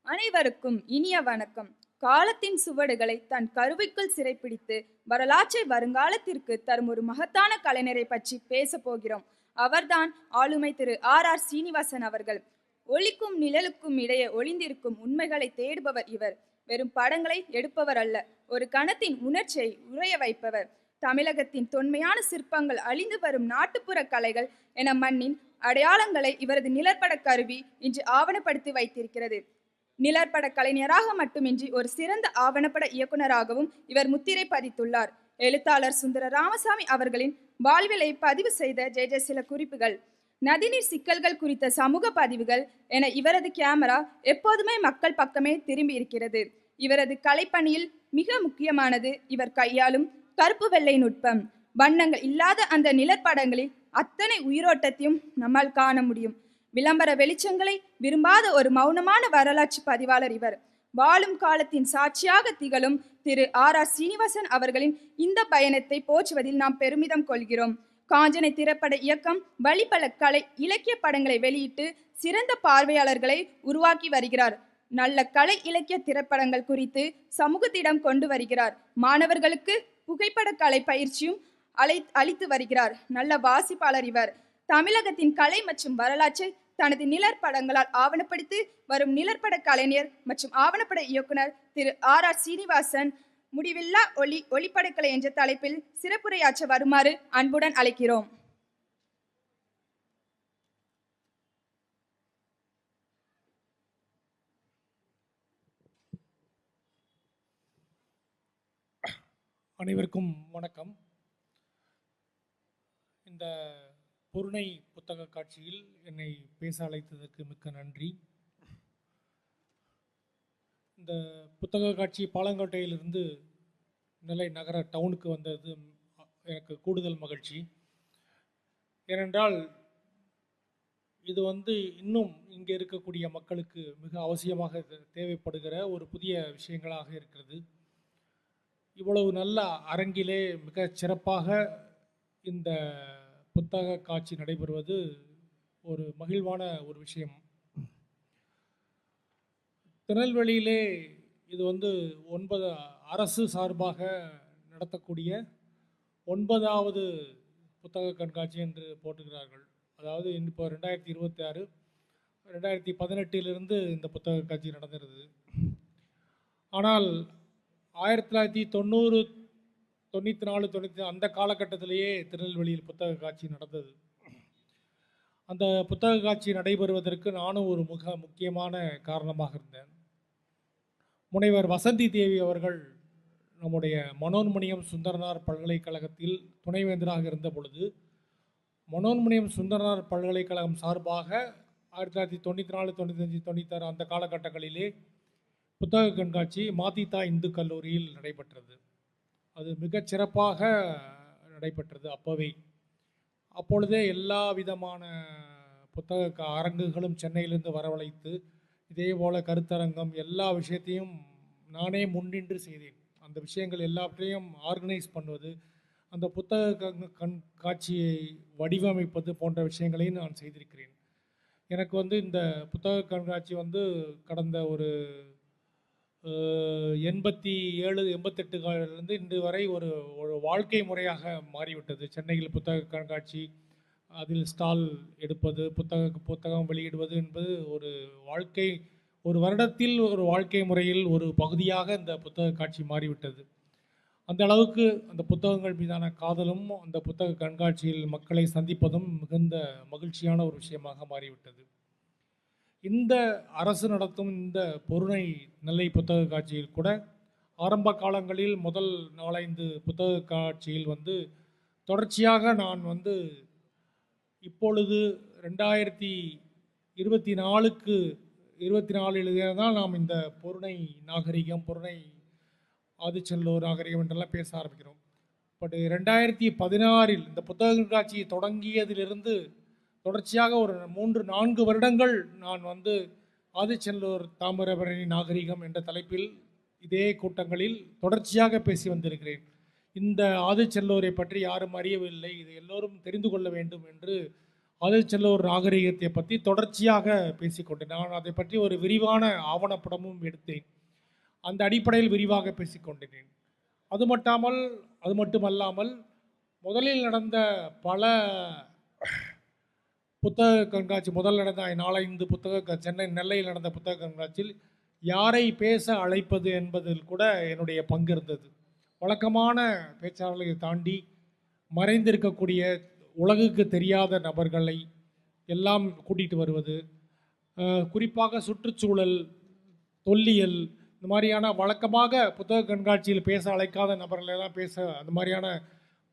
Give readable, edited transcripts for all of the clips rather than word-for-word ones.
அனைவருக்கும் இனிய வணக்கம். காலத்தின் சுவடுகளை தன் கருவிக்குள் சிறைப்பிடித்து வரலாற்றை வருங்காலத்திற்கு தரும் ஒரு மகத்தான கலைஞரை பற்றி பேச போகிறோம். அவர்தான் ஆளுமை திரு ஆர் சீனிவாசன் அவர்கள். ஒளிக்கும் நிழலுக்கும் இடையே ஒளிந்திருக்கும் உண்மைகளை தேடுபவர் இவர். வெறும் படங்களை எடுப்பவர் அல்ல, ஒரு கணத்தின் உணர்ச்சியை உறைய வைப்பவர். தமிழகத்தின் தொன்மையான சிற்பங்கள், அழிந்து வரும் நாட்டுப்புற கலைகள் என மண்ணின் அடையாளங்களை இவரது நிழற்பட கருவி இன்று ஆவணப்படுத்தி வைத்திருக்கிறது. நிழற்பட கலைஞராக மட்டுமின்றி ஒரு சிறந்த ஆவணப்பட இயக்குநராகவும் இவர் முத்திரை பதித்துள்ளார். எழுத்தாளர் சுந்தர ராமசாமி அவர்களின் வாழ்விலை பதிவு செய்த சில குறிப்புகள், நதிநீர் சிக்கல்கள் குறித்த சமூக பதிவுகள் என இவரது கேமரா எப்போதுமே மக்கள் பக்கமே திரும்பி இருக்கிறது. இவரது கலைப்பணியில் மிக முக்கியமானது இவர் கையாளும் கருப்பு வெள்ளை நுட்பம். வண்ணங்கள் இல்லாத அந்த நிழற்படங்களில் அத்தனை உயிரோட்டத்தையும் நம்மால் காண முடியும். விளம்பர வெளிச்சங்களை விரும்பாத ஒரு மௌனமான வரலாற்று பதிவாளர் இவர். வாழும் காலத்தின் சாட்சியாக திகழும் திரு ஆர் சீனிவாசன் அவர்களின் இந்த பயணத்தை போற்றுவதில் நாம் பெருமிதம் கொள்கிறோம். காஞ்சனை திரைப்பட இயக்கம் வழிபல கலை இலக்கிய படங்களை வெளியிட்டு சிறந்த பார்வையாளர்களை உருவாக்கி வருகிறார். நல்ல கலை இலக்கிய திரைப்படங்கள் குறித்து சமூகத்திடம் கொண்டு வருகிறார். மாணவர்களுக்கு புகைப்பட கலை பயிற்சியும் அளித்து வருகிறார். நல்ல வாசிப்பாளர் இவர். தமிழகத்தின் கலை மற்றும் வரலாற்றை தனது நிழற்படங்களால் ஆவணப்படுத்தி வரும் நிழற்பட கலைஞர் மற்றும் ஆவணப்பட இயக்குனர் திரு ஆர் சீனிவாசன் முடிவில்லா ஒளிப்படக்கலை என்ற தலைப்பில் சிறப்புரையாற்ற வருமாறு அன்புடன் அழைக்கிறோம். அனைவருக்கும் வணக்கம். இந்த பொருணை புத்தக காட்சியில் என்னை பேச அழைத்ததற்கு மிக்க நன்றி. இந்த புத்தக காட்சி பாலங்கோட்டையிலிருந்து நெல்லை நகர டவுனுக்கு வந்தது எனக்கு கூடுதல் மகிழ்ச்சி. ஏனென்றால் இது இன்னும் இங்கே இருக்கக்கூடிய மக்களுக்கு மிக அவசியமாக தேவைப்படுகிற ஒரு புதிய விஷயங்களாக இருக்கிறது. இவ்வளவு நல்ல அரங்கிலே மிக சிறப்பாக இந்த புத்தக காட்சி நடைபெறுவது ஒரு மகிழ்வான ஒரு விஷயம். திருநெல்வேலியிலே இது 9 அரசு சார்பாக நடத்தக்கூடிய 9வது புத்தக கண்காட்சி என்று போட்டுகிறார்கள். அதாவது இப்போ 2026 2018 இந்த புத்தக காட்சி நடந்துருது. ஆனால் 1990 94 95 அந்த காலகட்டத்திலேயே திருநெல்வேலியில் புத்தக காட்சி நடந்தது. அந்த புத்தக காட்சி நடைபெறுவதற்கு நானும் ஒரு முக்கியமான காரணமாக இருந்தேன். முனைவர் வசந்தி தேவி அவர்கள் நம்முடைய மனோன்மணியம் சுந்தரனார் பல்கலைக்கழகத்தில் துணைவேந்தராக இருந்த பொழுது மனோன்மணியம் சுந்தரனார் பல்கலைக்கழகம் சார்பாக 1994 95 96 அந்த காலகட்டங்களிலே புத்தக கண்காட்சி மாதிதா இந்து கல்லூரியில் நடைபெற்றது. அது மிகச் சிறப்பாக நடைபெற்றது. அப்பொழுதே எல்லா விதமான புத்தக அரங்குகளும் சென்னையிலிருந்து வரவழைத்து இதே போல் கருத்தரங்கம் எல்லா விஷயத்தையும் நானே முன்னின்று செய்தேன். அந்த விஷயங்கள் எல்லாவற்றையும் ஆர்கனைஸ் பண்ணுவது, அந்த புத்தக கண்காட்சியை வடிவமைப்பது போன்ற விஷயங்களையும் நான் செய்திருக்கிறேன். எனக்கு இந்த புத்தக கண்காட்சி கடந்த ஒரு 87 88 இன்று வரை ஒரு வாழ்க்கை முறையாக மாறிவிட்டது. சென்னையில் புத்தக கண்காட்சி, அதில் ஸ்டால் எடுப்பது, புத்தகம் வெளியிடுவது என்பது ஒரு வருடத்தில் ஒரு வாழ்க்கை முறையில் ஒரு பகுதியாக இந்த புத்தக காட்சி மாறிவிட்டது. அந்த அளவுக்கு அந்த புத்தகங்கள் மீதான காதலும் அந்த புத்தக கண்காட்சியில் மக்களை சந்திப்பதும் மிகுந்த மகிழ்ச்சியான ஒரு விஷயமாக மாறிவிட்டது. இந்த அரசு நடத்தும் இந்த பொருணை நெல்லை புத்தக காட்சியில் கூட ஆரம்ப காலங்களில் முதல் 4-5 புத்தக காட்சியில் தொடர்ச்சியாக நான் இப்பொழுது 2024 தான் நாம் இந்த பொருணை நாகரிகம், பொருணை ஆதிச்செல்லூர் நாகரிகம் என்றெல்லாம் பேச ஆரம்பிக்கிறோம். பட் 2016 இந்த புத்தக காட்சியை தொடங்கியதிலிருந்து தொடர்ச்சியாக ஒரு 3-4 வருடங்கள் நான் ஆதிச்செல்லூர் தாமிரபரணி நாகரிகம் என்ற தலைப்பில் இதே கூட்டங்களில் தொடர்ச்சியாக பேசி வந்திருக்கிறேன். இந்த ஆதிச்செல்லூரை பற்றி யாரும் அறியவில்லை, இதை எல்லோரும் தெரிந்து கொள்ள வேண்டும் என்று ஆதில் செல்லூர் நாகரிகத்தை பற்றி தொடர்ச்சியாக பேசிக்கொண்டேன். நான் அதை பற்றி ஒரு விரிவான ஆவணப்படமும் எடுத்தேன். அந்த அடிப்படையில் விரிவாக பேசிக்கொண்டேன். அது மட்டுமல்லாமல் முதலில் நடந்த பல புத்தக கண்காட்சி, முதல் நடந்த 4-5 சென்னை நெல்லையில் நடந்த புத்தக கண்காட்சியில் யாரை பேச அழைப்பது என்பதில் கூட என்னுடைய பங்கு இருந்தது. வழக்கமான பேச்சாளர்களை தாண்டி மறைந்திருக்கக்கூடிய உலகுக்கு தெரியாத நபர்களை எல்லாம் கூட்டிகிட்டு வருவது, குறிப்பாக சுற்றுச்சூழல், தொல்லியல், இந்த மாதிரியான வழக்கமாக புத்தக கண்காட்சியில் பேச அழைக்காத நபர்களெல்லாம் பேச, அந்த மாதிரியான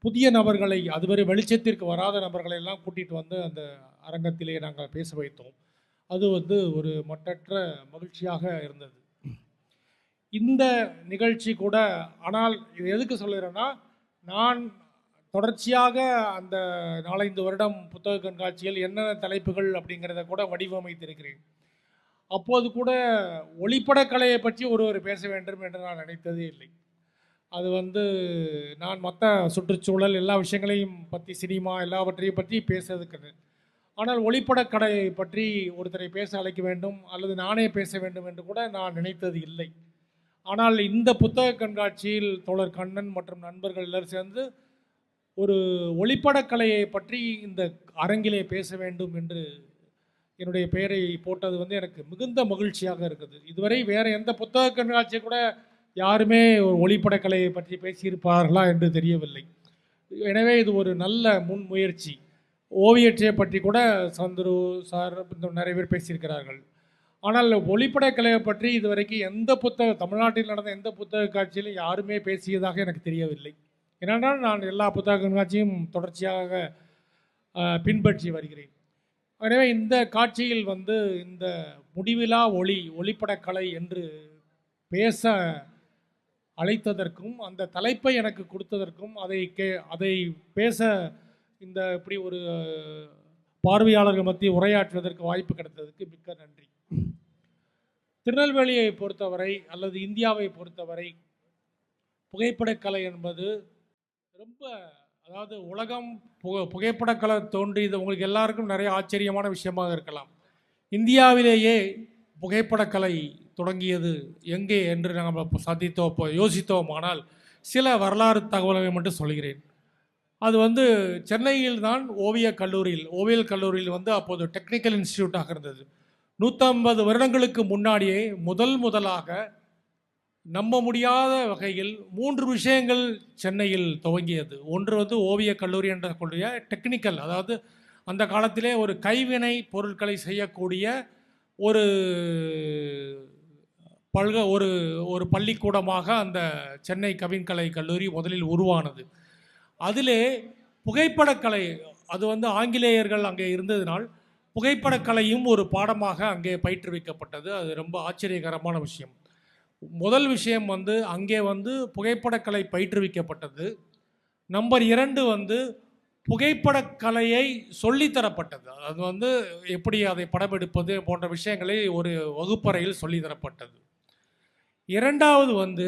புதிய நபர்களை, அதுவரை வெளிச்சத்திற்கு வராத நபர்களை எல்லாம் கூட்டிகிட்டு வந்து அந்த அரங்கத்திலே நாங்கள் பேச வைத்தோம். அது ஒரு மட்டற்ற மகிழ்ச்சியாக இருந்தது. இந்த நிகழ்ச்சி கூட, ஆனால் இது எதுக்கு சொல்கிறேன்னா, நான் தொடர்ச்சியாக அந்த 4-5 வருடம் புத்தக கண்காட்சியில் என்னென்ன தலைப்புகள் அப்படிங்கிறத கூட வடிவமைத்திருக்கிறேன். அப்போது கூட ஒளிப்படக்கலையை பற்றி ஒருவர் பேச வேண்டும் என்று நான் நினைத்ததே இல்லை. அது நான் மற்ற சுற்றுச்சூழல் எல்லா விஷயங்களையும் பற்றி, சினிமா எல்லாவற்றையும் பற்றி பேசுறதுக்கு, ஆனால் ஒளிப்படக்கலையை பற்றி ஒருத்தரை பேச அழைக்க வேண்டும் அல்லது நானே பேச வேண்டும் என்று கூட நான் நினைத்தது இல்லை. ஆனால் இந்த புத்தக கண்காட்சியில் தோழர் கண்ணன் மற்றும் நண்பர்கள் எல்லாரும் சேர்ந்து ஒரு ஒளிப்படக்கலையை பற்றி இந்த அரங்கிலே பேச வேண்டும் என்று என்னுடைய பெயரை போட்டது எனக்கு மிகுந்த மகிழ்ச்சியாக இருக்குது. இதுவரை வேறு எந்த புத்தக கண்காட்சியை கூட யாருமே ஒரு ஒளிப்படக்கலையை பற்றி பேசியிருப்பார்களா என்று தெரியவில்லை. எனவே இது ஒரு நல்ல முன்முயற்சி. ஓவியத்தை பற்றி கூட சந்துரு சார் நிறைய பேர் பேசியிருக்கிறார்கள். ஆனால் ஒளிப்படக்கலையை பற்றி இதுவரைக்கும் தமிழ்நாட்டில் நடந்த எந்த புத்தக காட்சியிலும் யாருமே பேசியதாக எனக்கு தெரியவில்லை. ஏனென்றால் நான் எல்லா புத்தக கண்காட்சியும் தொடர்ச்சியாக பின்பற்றி வருகிறேன். எனவே இந்த காட்சியில் இந்த முடிவிலா ஒளிப்படக்கலை என்று பேச அழைத்ததற்கும், அந்த தலைப்பை எனக்கு கொடுத்ததற்கும், அதை பேச இப்படி ஒரு பார்வையாளர்கள் மத்திய உரையாற்றுவதற்கு வாய்ப்பு கிடைத்ததற்கு மிக்க நன்றி. திருநெல்வேலியை பொறுத்தவரை அல்லது இந்தியாவை பொறுத்தவரை புகைப்படக்கலை என்பது ரொம்ப, அதாவது உலகம் புகைப்படக்கலை தோன்றியது உங்களுக்கு எல்லாருக்கும் நிறைய ஆச்சரியமான விஷயமாக இருக்கலாம். இந்தியாவிலேயே புகைப்படக்கலை தொடங்கியது எங்கே என்று நாங்கள் யோசித்தோமானால் சில வரலாறு தகவல்களை மட்டும் சொல்கிறேன். அது சென்னையில் தான் ஓவியல் கல்லூரியில் அப்போது டெக்னிக்கல் இன்ஸ்டிடியூட்டாக இருந்தது. 150 வருடங்களுக்கு முன்னாடியே முதலாக நம்ப முடியாத வகையில் 3 விஷயங்கள் சென்னையில் துவங்கியது. ஒன்று ஓவியக் கல்லூரி என்ற கூடிய டெக்னிக்கல், அதாவது அந்த காலத்திலே ஒரு கைவினை பொருட்களை செய்யக்கூடிய ஒரு ஒரு பள்ளிக்கூடமாக அந்த சென்னை கவின்கலை கல்லூரி முதலில் உருவானது. அதிலே புகைப்படக்கலை, அது ஆங்கிலேயர்கள் அங்கே இருந்ததினால் புகைப்படக்கலையும் ஒரு பாடமாக அங்கே பயிற்றுவிக்கப்பட்டது. அது ரொம்ப ஆச்சரியகரமான விஷயம். முதல் விஷயம் அங்கே புகைப்படக்கலை பயிற்றுவிக்கப்பட்டது. நம்பர் 2 புகைப்படக்கலையை சொல்லித்தரப்பட்டது. அது எப்படி அதை படம் எடுப்பது போன்ற விஷயங்களை ஒரு வகுப்பறையில் சொல்லித்தரப்பட்டது. 2வது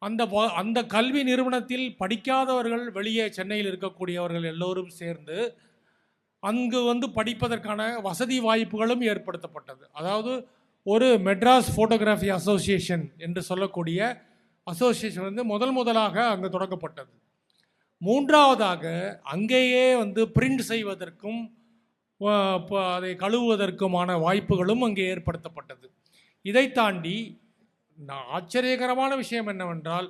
அந்த கல்வி நிறுவனத்தில் படிக்காதவர்கள், வெளியே சென்னையில் இருக்கக்கூடியவர்கள் எல்லோரும் சேர்ந்து அங்கு படிப்பதற்கான வசதி வாய்ப்புகளும் ஏற்படுத்தப்பட்டது. அதாவது ஒரு மெட்ராஸ் ஃபோட்டோகிராஃபி அசோசியேஷன் என்று சொல்லக்கூடிய அசோசியேஷன் முதலாக அங்கு தொடங்கப்பட்டது. 3வதாக அங்கேயே பிரிண்ட் செய்வதற்கும் அதை கழுவுவதற்குமான வாய்ப்புகளும் அங்கே ஏற்படுத்தப்பட்டது. இதை தாண்டி ஆச்சரியகரமான விஷயம் என்னவென்றால்,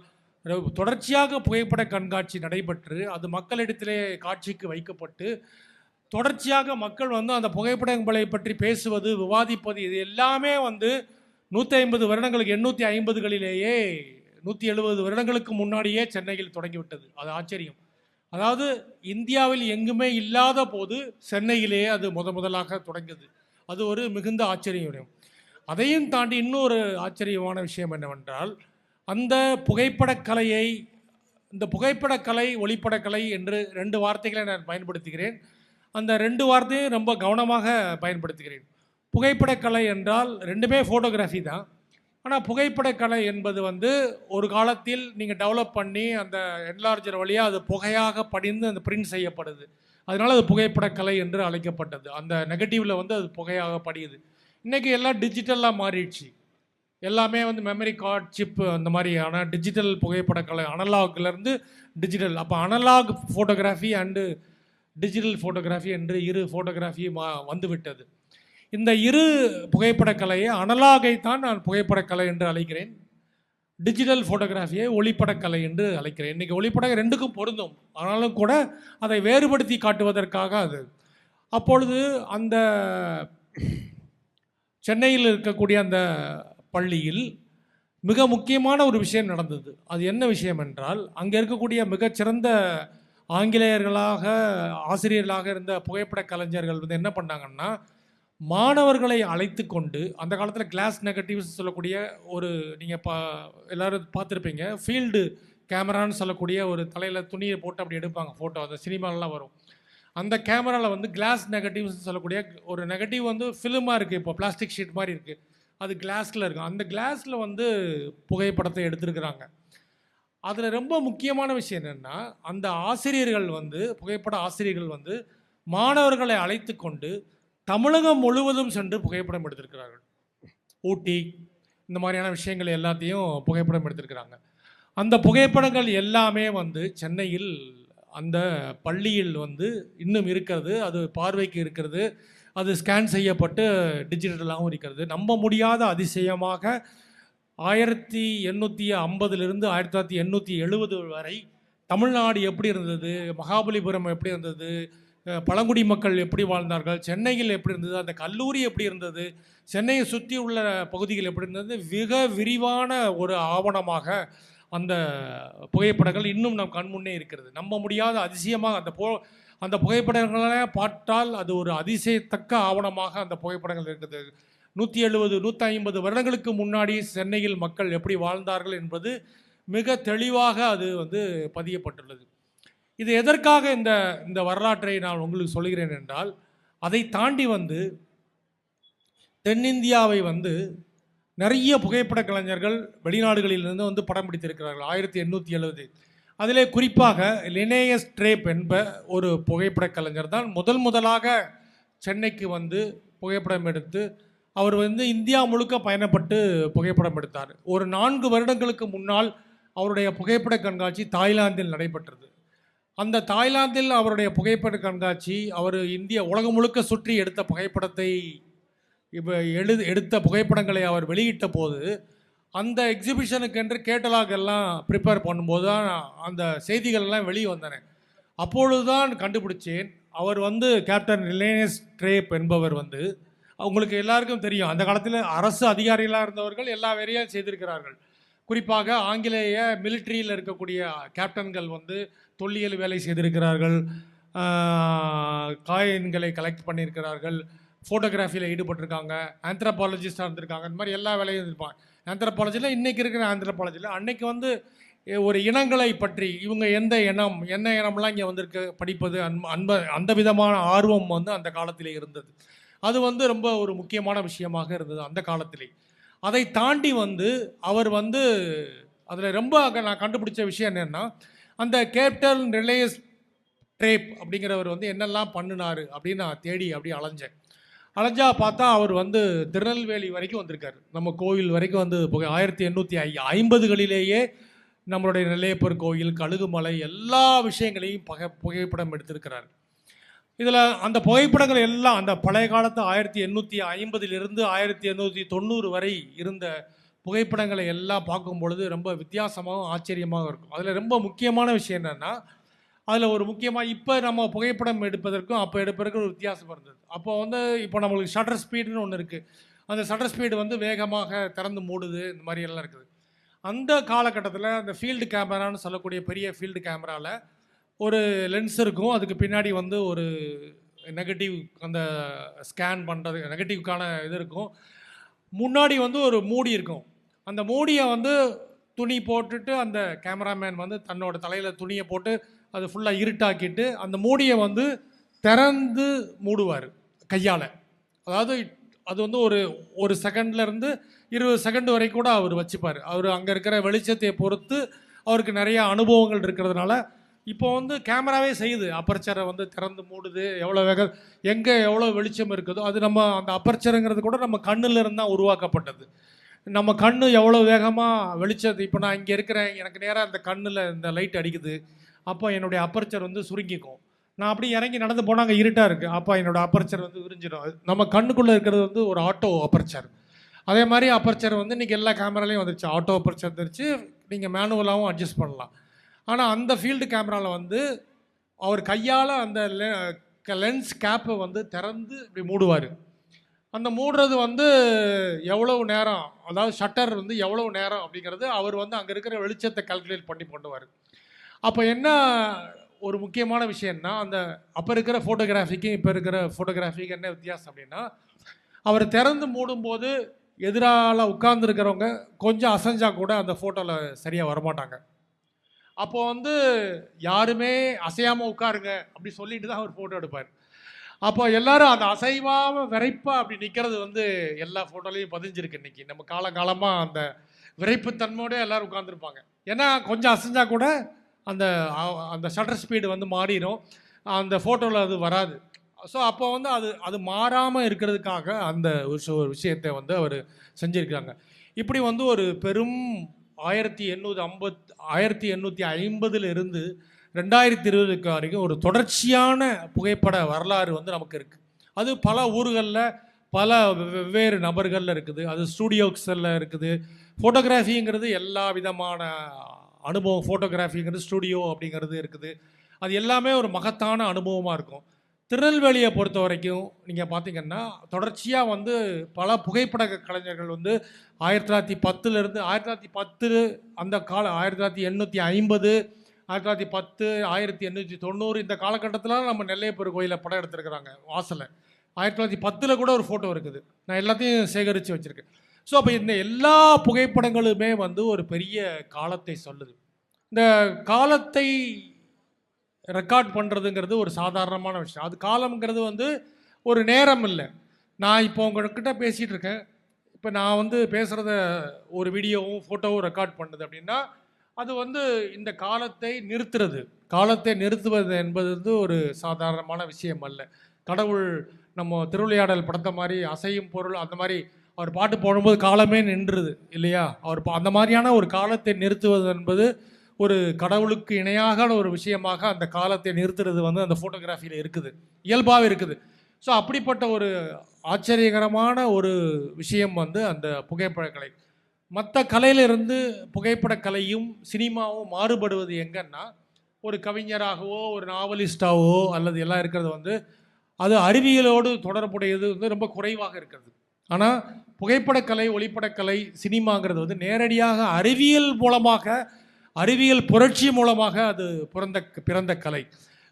தொடர்ச்சியாக புகைப்பட கண்காட்சி நடைபெற்று அது மக்களிடத்திலே காட்சிக்கு வைக்கப்பட்டு தொடர்ச்சியாக மக்கள் அந்த புகைப்படங்களை பற்றி பேசுவது, விவாதிப்பது, இது எல்லாமே 150 வருடங்களுக்கு 850களிலேயே 170 வருடங்களுக்கு முன்னாடியே சென்னையில் தொடங்கிவிட்டது. அது ஆச்சரியம். அதாவது இந்தியாவில் எங்குமே இல்லாத போது சென்னையிலேயே அது முதலாக தொடங்கியது. அது ஒரு மிகுந்த ஆச்சரியம். அதையும் தாண்டி இன்னொரு ஆச்சரியமான விஷயம் என்னவென்றால், அந்த புகைப்படக்கலையை, இந்த புகைப்படக்கலை ஒளிப்படக்கலை என்று 2 வார்த்தைகளை நான் பயன்படுத்துகிறேன். அந்த 2 வார்த்தையும் ரொம்ப கவனமாக பயன்படுத்துகிறேன். புகைப்படக்கலை என்றால் 2மே ஃபோட்டோகிராஃபி தான். ஆனால் புகைப்படக்கலை என்பது வந்து ஒரு காலத்தில் நீங்கள் டெவலப் பண்ணி அந்த என்லார்ஜர் வழியாக அது புகையாக படிந்து அந்த பிரிண்ட் செய்யப்படுது. அதனால அது புகைப்படக்கலை என்று அழைக்கப்பட்டது. அந்த நெகட்டிவ்ல வந்து அது புகையாக படியுது. இன்றைக்கி எல்லாம் டிஜிட்டலாக மாறிடுச்சு. எல்லாமே வந்து மெமரி கார்டு, சிப்பு அந்த மாதிரியான டிஜிட்டல் புகைப்படக்கலை, அனலாக்லேருந்து டிஜிட்டல். அப்போ analog photography and digital photography என்று இரு ஃபோட்டோகிராஃபி வந்துவிட்டது. இந்த இரு புகைப்படக்கலையை, அனலாகை தான் நான் புகைப்படக்கலை என்று அழைக்கிறேன், டிஜிட்டல் ஃபோட்டோகிராஃபியை ஒளிப்படக்கலை என்று அழைக்கிறேன். இன்றைக்கி ஒளிப்படம் ரெண்டுக்கும் பொருந்தும், ஆனாலும் கூட அதை வேறுபடுத்தி காட்டுவதற்காக அது. அப்பொழுது அந்த சென்னையில் இருக்கக்கூடிய அந்த பள்ளியில் மிக முக்கியமான ஒரு விஷயம் நடந்தது. அது என்ன விஷயம் என்றால், அங்கே இருக்கக்கூடிய மிகச்சிறந்த ஆங்கிலேயர்களாக ஆசிரியர்களாக இருந்த புகைப்பட கலைஞர்கள் வந்து என்ன பண்ணாங்கன்னா, மாணவர்களை அழைத்து கொண்டு, அந்த காலத்தில் கிளாஸ் நெகட்டிவ்ஸ் சொல்லக்கூடிய ஒரு, நீங்கள் எல்லோரும் பார்த்துருப்பீங்க, ஃபீல்டு கேமரான்னு சொல்லக்கூடிய ஒரு தலையில் துணியை போட்டு அப்படி எடுப்பாங்க ஃபோட்டோ, அந்த சினிமாலெலாம் வரும். அந்த கேமராவில் வந்து கிளாஸ் நெகட்டிவ்ஸ் சொல்லக்கூடிய ஒரு நெகட்டிவ் வந்து ஃபிலிமாக இருக்குது, இப்போ பிளாஸ்டிக் ஷீட் மாதிரி இருக்குது, அது கிளாஸில் இருக்கும். அந்த கிளாஸில் வந்து புகைப்படத்தை எடுத்திருக்கிறாங்க. அதில் ரொம்ப முக்கியமான விஷயம் என்னென்னா, அந்த ஆசிரியர்கள் வந்து, புகைப்பட ஆசிரியர்கள் வந்து மாணவர்களை அழைத்து கொண்டு தமிழகம் முழுவதும் சென்று புகைப்படம் எடுத்திருக்கிறார்கள். ஊட்டி இந்த மாதிரியான விஷயங்கள் எல்லாத்தையும் புகைப்படம் எடுத்திருக்கிறாங்க. அந்த புகைப்படங்கள் எல்லாமே வந்து சென்னையில் அந்த பள்ளியில் வந்து இன்னும் இருக்கிறது. அது பார்வைக்கு இருக்கிறது. அது ஸ்கேன் செய்யப்பட்டு டிஜிட்டலாகவும் இருக்கிறது. நம்ப முடியாத அதிசயமாக 1850லிருந்து 1870 வரை தமிழ்நாடு எப்படி இருந்தது, மகாபலிபுரம் எப்படி இருந்தது, பழங்குடி மக்கள் எப்படி வாழ்ந்தார்கள், சென்னையில் எப்படி இருந்தது, அந்த கல்லூரி எப்படி இருந்தது, சென்னையை சுற்றி உள்ள பகுதிகள் எப்படி இருந்தது, மிக விரிவான ஒரு ஆவணமாக அந்த புகைப்படங்கள் இன்னும் நம் கண்முன்னே இருக்கிறது. நம்ப முடியாத அதிசயமாக அந்த புகைப்படங்களை பார்த்தால் அது ஒரு அதிசயத்தக்க ஆவணமாக அந்த புகைப்படங்கள் இருக்குது. 170 150 வருடங்களுக்கு முன்னாடி சென்னையில் மக்கள் எப்படி வாழ்ந்தார்கள் என்பது மிக தெளிவாக அது வந்து பதியப்பட்டுள்ளது. இது எதற்காக இந்த வரலாற்றை நான் உங்களுக்கு சொல்கிறேன் என்றால், அதை தாண்டி வந்து தென்னிந்தியாவை வந்து நிறைய புகைப்பட கலைஞர்கள் வெளிநாடுகளிலிருந்து வந்து படம் பிடித்திருக்கிறார்கள் 1870. அதிலே குறிப்பாக லினேயஸ் ட்ரேப் என்ப ஒரு புகைப்பட கலைஞர் தான் முதலாக சென்னைக்கு வந்து புகைப்படம் எடுத்து, அவர் வந்து இந்தியா முழுக்க பயணப்பட்டு புகைப்படம் எடுத்தார். ஒரு 4 வருடங்களுக்கு முன்னால் அவருடைய புகைப்பட கண்காட்சி தாய்லாந்தில் நடைபெற்றது. அந்த தாய்லாந்தில் அவருடைய புகைப்பட கண்காட்சி, அவர் உலகம் முழுக்க சுற்றி எடுத்த புகைப்படத்தை எடுத்த புகைப்படங்களை அவர் வெளியிட்ட போது, அந்த எக்ஸிபிஷனுக்கென்று கேட்டலாக் எல்லாம் ப்ரிப்பேர் பண்ணும்போது தான் அந்த செய்திகள்லாம் வெளியே வந்தன. அப்பொழுது தான் கண்டுபிடிச்சேன், அவர் வந்து கேப்டன் லினேயஸ் ட்ரேப் என்பவர் வந்து, உங்களுக்கு எல்லாருக்கும் தெரியும், அந்த காலத்தில் அரசு அதிகாரிகளாக இருந்தவர்கள் எல்லா வேலையும் செய்திருக்கிறார்கள். குறிப்பாக ஆங்கிலேய மிலிட்ரியில் இருக்கக்கூடிய கேப்டன்கள் வந்து தொல்லியல் வேலை செய்திருக்கிறார்கள், காயின்களை கலெக்ட் பண்ணியிருக்கிறார்கள், ஃபோட்டோகிராஃபியில் ஈடுபட்டிருக்காங்க, ஆந்த்ரோபாலஜிஸ்டாக இருந்திருக்காங்க, இந்த மாதிரி எல்லா வேலையும் இருந்திருப்பாங்க. ஆந்த்ரோபாலஜியில் இன்றைக்கி இருக்கிற ஆந்த்ரோபாலஜியில் அன்னைக்கு வந்து ஒரு இனங்களை பற்றி, இவங்க எந்த இனம், என்ன இனம்லாம் இங்கே வந்திருக்கு படிப்பது, அந்த விதமான ஆர்வம் வந்து அந்த காலத்திலே இருந்தது. அது வந்து ரொம்ப ஒரு முக்கியமான விஷயமாக இருந்தது அந்த காலத்திலே. அதை தாண்டி வந்து அவர் வந்து அதில் ரொம்ப நான் கண்டுபிடிச்ச விஷயம் என்னென்னா, அந்த கேப்டன் ரிலேயஸ் ட்ரேப் அப்படிங்கிறவர் வந்து என்னெல்லாம் பண்ணினார் அப்படின்னு நான் தேடி அப்படி அலைஞ்சா பார்த்தா அவர் வந்து திருநெல்வேலி வரைக்கும் வந்திருக்காரு, நம்ம கோவில் வரைக்கும் வந்து 1850களிலேயே நம்மளுடைய நெல்லையப்பர் கோயில், கழுகுமலை எல்லா விஷயங்களையும் புகைப்படம் எடுத்திருக்கிறார். இதில் அந்த புகைப்படங்கள் எல்லாம் அந்த பழைய காலத்து 1850லிருந்து 1890 வரை இருந்த புகைப்படங்களை எல்லாம் பார்க்கும் பொழுது ரொம்ப வித்தியாசமாகவும் ஆச்சரியமாக இருக்கும். அதில் ரொம்ப முக்கியமான விஷயம் என்னென்னா, அதில் ஒரு முக்கியமாக இப்போ நம்ம புகைப்படம் எடுப்பதற்கும் அப்போ எடுப்பதற்கும் ஒரு வித்தியாசம் இருந்தது. அப்போ வந்து இப்போ நம்மளுக்கு ஷட்டர் ஸ்பீடுன்னு ஒன்று இருக்குது. அந்த ஷட்டர் ஸ்பீடு வந்து வேகமாக திறந்து மூடுது, இந்த மாதிரி எல்லாம் இருக்குது. அந்த காலகட்டத்தில் அந்த ஃபீல்டு கேமரான்னு சொல்லக்கூடிய பெரிய ஃபீல்டு கேமராவில் ஒரு லென்ஸ் இருக்கும், அதுக்கு பின்னாடி வந்து ஒரு நெகட்டிவ், அந்த ஸ்கேன் பண்ணுறது நெகட்டிவ்க்கான இது இருக்கும், முன்னாடி வந்து ஒரு மூடி இருக்கும். அந்த மூடியை வந்து துணி போட்டுட்டு அந்த கேமராமேன் வந்து தன்னோட தலையில் துணியை போட்டு அது ஃபுல்லாக இருட்டாக்கிட்டு அந்த மூடியை வந்து திறந்து மூடுவார் கையால். அதாவது அது வந்து ஒரு செகண்ட்லேருந்து 20 செகண்ட் வரைக்கும் கூட அவர் வச்சுப்பார். அவர் அங்கே இருக்கிற வெளிச்சத்தை பொறுத்து அவருக்கு நிறைய அனுபவங்கள் இருக்கிறதுனால இப்போ வந்து கேமராவே செய்யுது. அப்பர்ச்சரை வந்து திறந்து மூடுது, எவ்வளோ எங்கே எவ்வளோ வெளிச்சம் இருக்குதோ அது நம்ம அந்த அப்பர்ச்சருங்கிறது கூட நம்ம கண்ணில் இருந்து தான் உருவாக்கப்பட்டது. நம்ம கண்ணு எவ்வளோ வேகமாக வெளிச்சது, இப்போ நான் இங்கே இருக்கிறேன், எனக்கு நேராக அந்த கண்ணில் இந்த லைட் அடிக்குது, அப்போ என்னுடைய அப்பர்ச்சர் வந்து சுருங்கிக்கும். நான் அப்படியே இறங்கி நடந்து போனால் அங்கே இருட்டாக இருக்குது, அப்போ என்னோடய அப்பர்ச்சர் வந்து விரிஞ்சிடும். நம்ம கண்ணுக்குள்ளே இருக்கிறது வந்து ஒரு ஆட்டோ அப்பர்ச்சர். அதே மாதிரி அப்பர்ச்சர் வந்து இன்றைக்கி எல்லா கேமராலையும் வந்துருச்சு, ஆட்டோ அப்பர்ச்சர் வந்துருச்சு, நீங்கள் மேனுவலாகவும் அட்ஜஸ்ட் பண்ணலாம். ஆனால் அந்த ஃபீல்டு கேமராவில் வந்து அவர் கையால் அந்த லென்ஸ் கேப்பை வந்து திறந்து இப்படி மூடுவார். அந்த மூடுறது வந்து எவ்வளவு நேரம், அதாவது ஷட்டர் வந்து எவ்வளவு நேரம் அப்படிங்கிறது அவர் வந்து அங்கே இருக்கிற வெளிச்சத்தை கால்குலேட் பண்ணி பண்ணுவார். அப்போ என்ன ஒரு முக்கியமான விஷயம்னா, அந்த அப்போ இருக்கிற ஃபோட்டோகிராஃபிக்கும் இப்போ இருக்கிற ஃபோட்டோகிராஃபிக்கு என்ன வித்தியாசம் அப்படின்னா, அவர் திறந்து மூடும்போது எதிரால் உட்கார்ந்துருக்கிறவங்க கொஞ்சம் அசைஞ்சா கூட அந்த ஃபோட்டோவில் சரியாக வரமாட்டாங்க. அப்போ வந்து யாருமே அசையாமல் உட்காருங்க அப்படி சொல்லிட்டு தான் அவர் ஃபோட்டோ எடுப்பார். அப்போ எல்லாரும் அந்த அசைவாக விரைப்பா அப்படி நிற்கிறது வந்து எல்லா ஃபோட்டோலையும் பதிஞ்சிருக்கு. இன்றைக்கி நம்ம காலகாலமாக அந்த விரைப்புத்தன்மையோட எல்லோரும் உட்காந்துருப்பாங்க. ஏன்னா கொஞ்சம் அசைஞ்சா கூட அந்த அந்த ஷட்டர் ஸ்பீடு வந்து மாறிடும், அந்த ஃபோட்டோவில் அது வராது. ஸோ அப்போ வந்து அது மாறாமல் இருக்கிறதுக்காக அந்த ஒரு விஷயத்தை வந்து அவர் செஞ்சுருக்காங்க. இப்படி வந்து ஒரு பெரும் 1850 2020 வரைக்கும் ஒரு தொடர்ச்சியான புகைப்பட வரலாறு வந்து நமக்கு இருக்குது. அது பல ஊர்களில் பல வெவ்வேறு நபர்களில் இருக்குது, அது ஸ்டூடியோஸில் இருக்குது. ஃபோட்டோகிராஃபிங்கிறது எல்லா விதமான அனுபவம், ஃபோட்டோகிராஃபிங்கிறது ஸ்டூடியோ அப்படிங்கிறது இருக்குது. அது எல்லாமே ஒரு மகத்தான அனுபவமாக இருக்கும். திருநெல்வேலியை பொறுத்த வரைக்கும் நீங்கள் பார்த்தீங்கன்னா தொடர்ச்சியாக வந்து பல புகைப்பட கலைஞர்கள் வந்து 1910 1910 அந்த கால 1850 1910 1890 இந்த காலகட்டத்தில் நம்ம நெல்லையப்பர் கோயிலில் படம் எடுத்துருக்குறாங்க வாசலை. 1910 கூட ஒரு ஃபோட்டோ இருக்குது, நான் எல்லாத்தையும் சேகரித்து வச்சுருக்கேன். ஸோ அப்போ இந்த எல்லா புகைப்படங்களுமே வந்து ஒரு பெரிய காலத்தை சொல்லுது. இந்த காலத்தை ரெக்கார்ட் பண்ணுறதுங்கிறது ஒரு சாதாரணமான விஷயம். அது காலம்ங்கிறது வந்து ஒரு நேரம் இல்லை. நான் இப்போ உங்கள்கிட்ட பேசிகிட்டு இருக்கேன், இப்போ நான் வந்து பேசுகிறத ஒரு வீடியோவும் ஃபோட்டோவும் ரெக்கார்ட் பண்ணுது அப்படின்னா அது வந்து இந்த காலத்தை நிறுத்துவது என்பது வந்து ஒரு சாதாரணமான விஷயம் அல்ல. கடவுள் நம்ம திருவிளையாடல் படத்தை மாதிரி அசையும் பொருள் அந்த மாதிரி அவர் பாட்டு போடும்போது காலமே நின்றுது இல்லையா? அவர் அந்த மாதிரியான ஒரு காலத்தை நிறுத்துவது என்பது ஒரு கடவுளுக்கு இணையாக ஒரு விஷயமாக அந்த காலத்தை நிறுத்துறது வந்து அந்த ஃபோட்டோகிராஃபியில் இருக்குது, இயல்பாகவே இருக்குது. ஸோ அப்படிப்பட்ட ஒரு ஆச்சரியகரமான ஒரு விஷயம் வந்து அந்த புகைப்படக்கலை. மற்ற கலையிலிருந்து புகைப்படக்கலையும் சினிமாவும் மாறுபடுவது எங்கன்னா, ஒரு கவிஞராகவோ ஒரு நாவலிஸ்டாகவோ அல்லது எல்லாம் இருக்கிறது வந்து அது அறிவியலோடு தொடர்புடையது வந்து ரொம்ப குறைவாக இருக்கிறது. ஆனால் புகைப்படக்கலை, ஒளிப்படக்கலை, சினிமாங்கிறது வந்து நேரடியாக அறிவியல் மூலமாக, அறிவியல் புரட்சி மூலமாக அது பிறந்த கலை.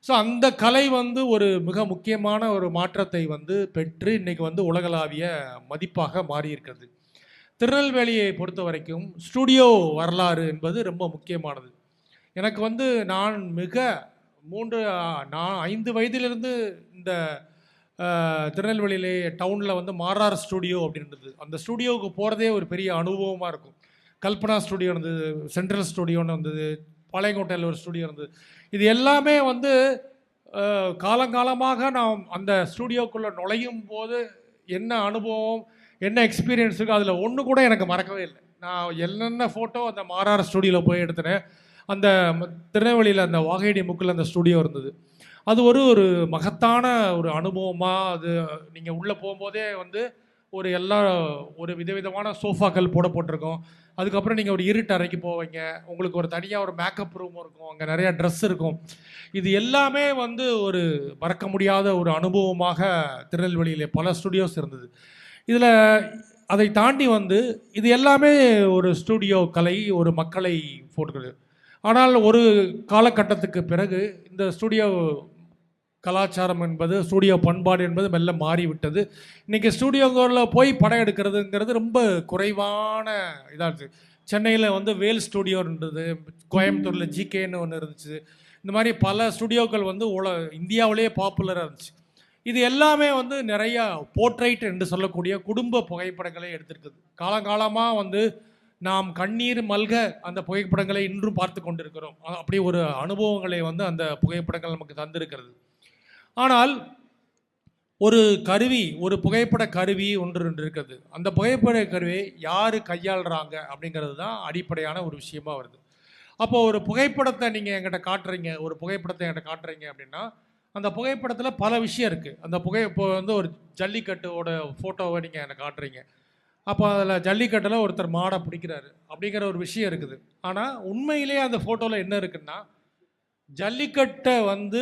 ஸோ அந்த கலை வந்து ஒரு மிக முக்கியமான ஒரு மாற்றத்தை வந்து பெற்று இன்றைக்கி வந்து உலகளாவிய மதிப்பாக மாறியிருக்கிறது. திருநெல்வேலியை பொறுத்த வரைக்கும் ஸ்டூடியோ வரலாறு என்பது ரொம்ப முக்கியமானது. எனக்கு வந்து நான் 5 வயதிலிருந்து இந்த திருநெல்வேலியிலே டவுனில் வந்து மாரார் ஸ்டூடியோ அப்படின்றது, அந்த ஸ்டூடியோவுக்கு போகிறதே ஒரு பெரிய அனுபவமாக இருக்கும். கல்பனா ஸ்டூடியோ இருந்தது, சென்ட்ரல் ஸ்டூடியோன்னு வந்தது, பாளையங்கோட்டையில் ஒரு ஸ்டூடியோ இருந்தது. இது எல்லாமே வந்து காலங்காலமாக நான் அந்த ஸ்டூடியோக்குள்ளே நுழையும் போது என்ன அனுபவம், என்ன எக்ஸ்பீரியன்ஸ் இருக்குது, அதில் ஒன்று கூட எனக்கு மறக்கவே இல்லை. நான் என்னென்ன ஃபோட்டோ அந்த மாரார் ஸ்டூடியோவில் போய் எடுத்துனேன். அந்த திருநெல்வேலியில் அந்த வாகைடி முக்கில் அந்த ஸ்டூடியோ இருந்தது. அது ஒரு மகத்தான ஒரு அனுபவமாக, அது நீங்கள் உள்ளே போகும்போதே வந்து ஒரு விதவிதமான சோஃபாக்கள் போட்டிருக்கோம். அதுக்கப்புறம் நீங்கள் ஒரு இருட்டு அறைக்கு போவீங்க, உங்களுக்கு ஒரு தனியாக ஒரு மேக்கப் ரூம் இருக்கும், அங்கே நிறையா ட்ரெஸ் இருக்கும். இது எல்லாமே வந்து ஒரு மறக்க முடியாத ஒரு அனுபவமாக திருநெல்வேலியில் பல ஸ்டூடியோஸ் இருந்தது. இதில் அதை தாண்டி வந்து இது எல்லாமே ஒரு ஸ்டூடியோ கலை, ஒரு மக்களை போட்டுக்கிறது. ஆனால் ஒரு காலகட்டத்துக்கு பிறகு இந்த ஸ்டூடியோ கலாச்சாரம் என்பது, ஸ்டூடியோ பண்பாடு என்பது மெல்ல மாறிவிட்டது. இன்றைக்கி ஸ்டூடியோங்களில் போய் படம் எடுக்கிறதுங்கிறது ரொம்ப குறைவான இதாக இருக்குது. சென்னையில் வந்து வேல் ஸ்டூடியோ இருந்தது, கோயம்புத்தூரில் ஜிகேன்னு ஒன்று இருந்துச்சு. இந்த மாதிரி பல ஸ்டூடியோக்கள் வந்து இந்தியாவிலேயே பாப்புலராக இருந்துச்சு. இது எல்லாமே வந்து நிறையா போர்ட்ரைட் என்று சொல்லக்கூடிய குடும்ப புகைப்படங்களை எடுத்திருக்குது. காலங்காலமாக வந்து நாம் கண்ணீர் மல்க அந்த புகைப்படங்களை இன்றும் பார்த்து கொண்டிருக்கிறோம். அப்படி ஒரு அனுபவங்களை வந்து அந்த புகைப்படங்கள் நமக்கு தந்திருக்கிறது. ஆனால் ஒரு கருவி, ஒரு புகைப்பட கருவி ஒன்று இருக்குது. அந்த புகைப்பட கருவியை யார் கையாளுறாங்க அப்படிங்கிறது தான் அடிப்படையான ஒரு விஷயமா வருது. அப்போ ஒரு புகைப்படத்தை நீங்கள் என்கிட்ட காட்டுறீங்க, ஒரு புகைப்படத்தை என்கிட்ட காட்டுறீங்க அப்படின்னா, அந்த புகைப்படத்தில் பல விஷயம் இருக்குது. அந்த இப்போ வந்து ஒரு ஜல்லிக்கட்டோட ஃபோட்டோவை நீங்கள் எனக்கு காட்டுறீங்க. அப்போ அதில் ஜல்லிக்கட்டில் ஒருத்தர் மாடை பிடிக்கிறாரு அப்படிங்கிற ஒரு விஷயம் இருக்குது. ஆனால் உண்மையிலேயே அந்த ஃபோட்டோவில் என்ன இருக்குன்னா, ஜல்லிக்கட்டை வந்து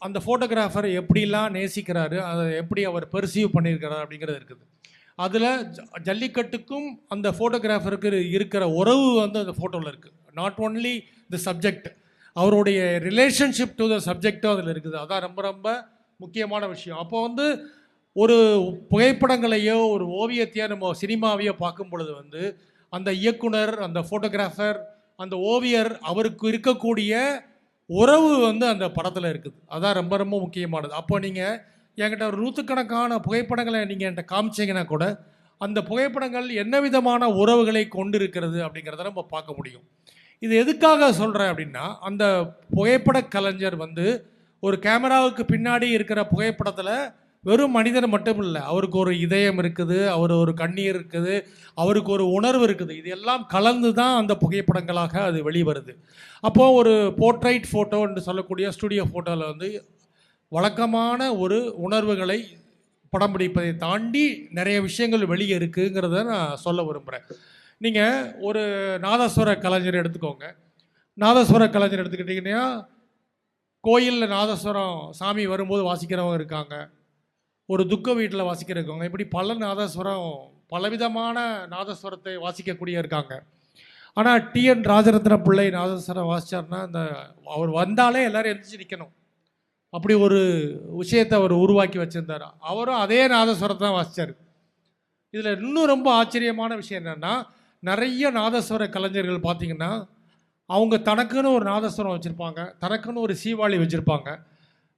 அந்த ஃபோட்டோகிராஃபர் எப்படிலாம் நேசிக்கிறாரு, அதை எப்படி அவர் பெர்சீவ் பண்ணியிருக்கிறார் அப்படிங்கிறது இருக்குது. அதில் ஜல்லிக்கட்டுக்கும் அந்த ஃபோட்டோகிராஃபருக்கு இருக்கிற உறவு வந்து அந்த ஃபோட்டோவில் இருக்குது. நாட் ஒன்லி த சப்ஜெக்ட், அவருடைய ரிலேஷன்ஷிப் டு த சப்ஜெக்டும் அதில் இருக்குது. அதான் ரொம்ப ரொம்ப முக்கியமான விஷயம். அப்போ வந்து ஒரு புகைப்படங்களையோ ஒரு ஓவியத்தையோ நம்ம சினிமாவையோ பார்க்கும் பொழுது வந்து அந்த இயக்குனர், அந்த ஃபோட்டோகிராஃபர், அந்த ஓவியர், அவருக்கு இருக்கக்கூடிய உறவு வந்து அந்த படத்தில் இருக்குது. அதான் ரொம்ப ரொம்ப முக்கியமானது. அப்போ நீங்கள் என்கிட்ட ஒரு நூற்றுக்கணக்கான புகைப்படங்களை நீங்கள் என்கிட்ட காமிச்சிங்கன்னா கூட அந்த புகைப்படங்கள் என்ன விதமான உறவுகளை கொண்டு இருக்கிறது அப்படிங்கிறத நம்ம பார்க்க முடியும். இது எதுக்காக சொல்கிறேன் அப்படின்னா, அந்த புகைப்பட கலைஞர் வந்து ஒரு கேமராவுக்கு பின்னாடி இருக்கிற புகைப்படத்தில் வெறும் மனிதன் மட்டும் இல்லை, அவருக்கு ஒரு இதயம் இருக்குது, அவர் ஒரு கண்ணீர் இருக்குது, அவருக்கு ஒரு உணர்வு இருக்குது. இது எல்லாம் கலந்து தான் அந்த புகைப்படங்களாக அது வெளிவருது. அப்போது ஒரு போர்ட்ரைட் ஃபோட்டோ என்று சொல்லக்கூடிய ஸ்டுடியோ ஃபோட்டோவில் வந்து வழக்கமான ஒரு உணர்வுகளை படம் பிடிப்பதை தாண்டி நிறைய விஷயங்கள் வெளியே இருக்குங்கிறத நான் சொல்ல விரும்புகிறேன். நீங்கள் ஒரு நாதஸ்வர கலைஞர் எடுத்துக்கோங்க. நாதஸ்வர கலைஞர் எடுத்துக்கிட்டிங்கன்னா, கோயிலில் நாதஸ்வரம் சாமி வரும்போது வாசிக்கிறவங்க இருக்காங்க, ஒரு துக்க வீட்டில் வாசிக்கிறவங்க, இப்படி பல நாதஸ்வரம், பலவிதமான நாதஸ்வரத்தை வாசிக்கக்கூடிய இருக்காங்க. ஆனால் டிஎன் ராஜரத்ன பிள்ளை நாதஸ்வரம் வாசித்தார்னா அந்த அவர் வந்தாலே எல்லோரும் எந்திரிச்சு நிற்கணும், அப்படி ஒரு விஷயத்தை அவர் உருவாக்கி வச்சுருந்தார். அவரும் அதே நாதஸ்வரத்தை தான் வாசித்தார். இதில் இன்னும் ரொம்ப ஆச்சரியமான விஷயம் என்னென்னா, நிறைய நாதஸ்வர கலைஞர்கள் பார்த்திங்கன்னா, அவங்க தனக்குன்னு ஒரு நாதஸ்வரம் வச்சுருப்பாங்க, தனக்குன்னு ஒரு சீவாளி வச்சுருப்பாங்க.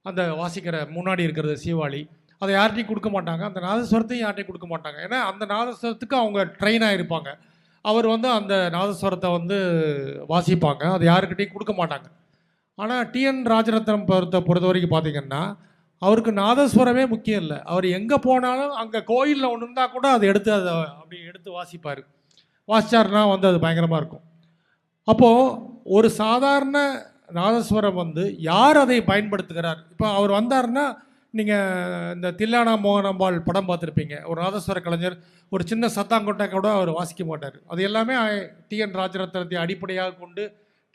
அந்த வாசிக்கிற முன்னாடி இருக்கிறது சீவாளி, அதை யார்கிட்டையும் கொடுக்க மாட்டாங்க. அந்த நாதஸ்வரத்தையும் யார்கிட்டையும் கொடுக்க மாட்டாங்க. ஏன்னா அந்த நாதஸ்வரத்துக்கு அவங்க ட்ரெயின் ஆகிருப்பாங்க. அவர் வந்து அந்த நாதஸ்வரத்தை வந்து வாசிப்பாங்க, அதை யாருக்கிட்டையும் கொடுக்க மாட்டாங்க. ஆனால் டிஎன் ராஜரத்னம் பொறுத்த வரைக்கும் பார்த்திங்கன்னா, அவருக்கு நாதஸ்வரமே முக்கியம் இல்லை. அவர் எங்கே போனாலும் அங்கே கோயிலில் ஒன்று இருந்தால் கூட அதை அப்படி எடுத்து வாசிப்பார். வாசித்தார்னா வந்து அது பயங்கரமாக இருக்கும். அப்போது ஒரு சாதாரண நாதஸ்வரம் வந்து யார் அதை பயன்படுத்துகிறார்? இப்போ அவர் வந்தார்னா, நீங்கள் இந்த தில்லானா மோகனாம்பாள் படம் பார்த்துருப்பீங்க. ஒரு நாதஸ்வர கலைஞர் ஒரு சின்ன சத்தாங்கொட்டை கூட அவர் வாசிக்க மாட்டார். அது எல்லாமே டிஎன் ராஜரத்னத்தை அடிப்படையாக கொண்டு,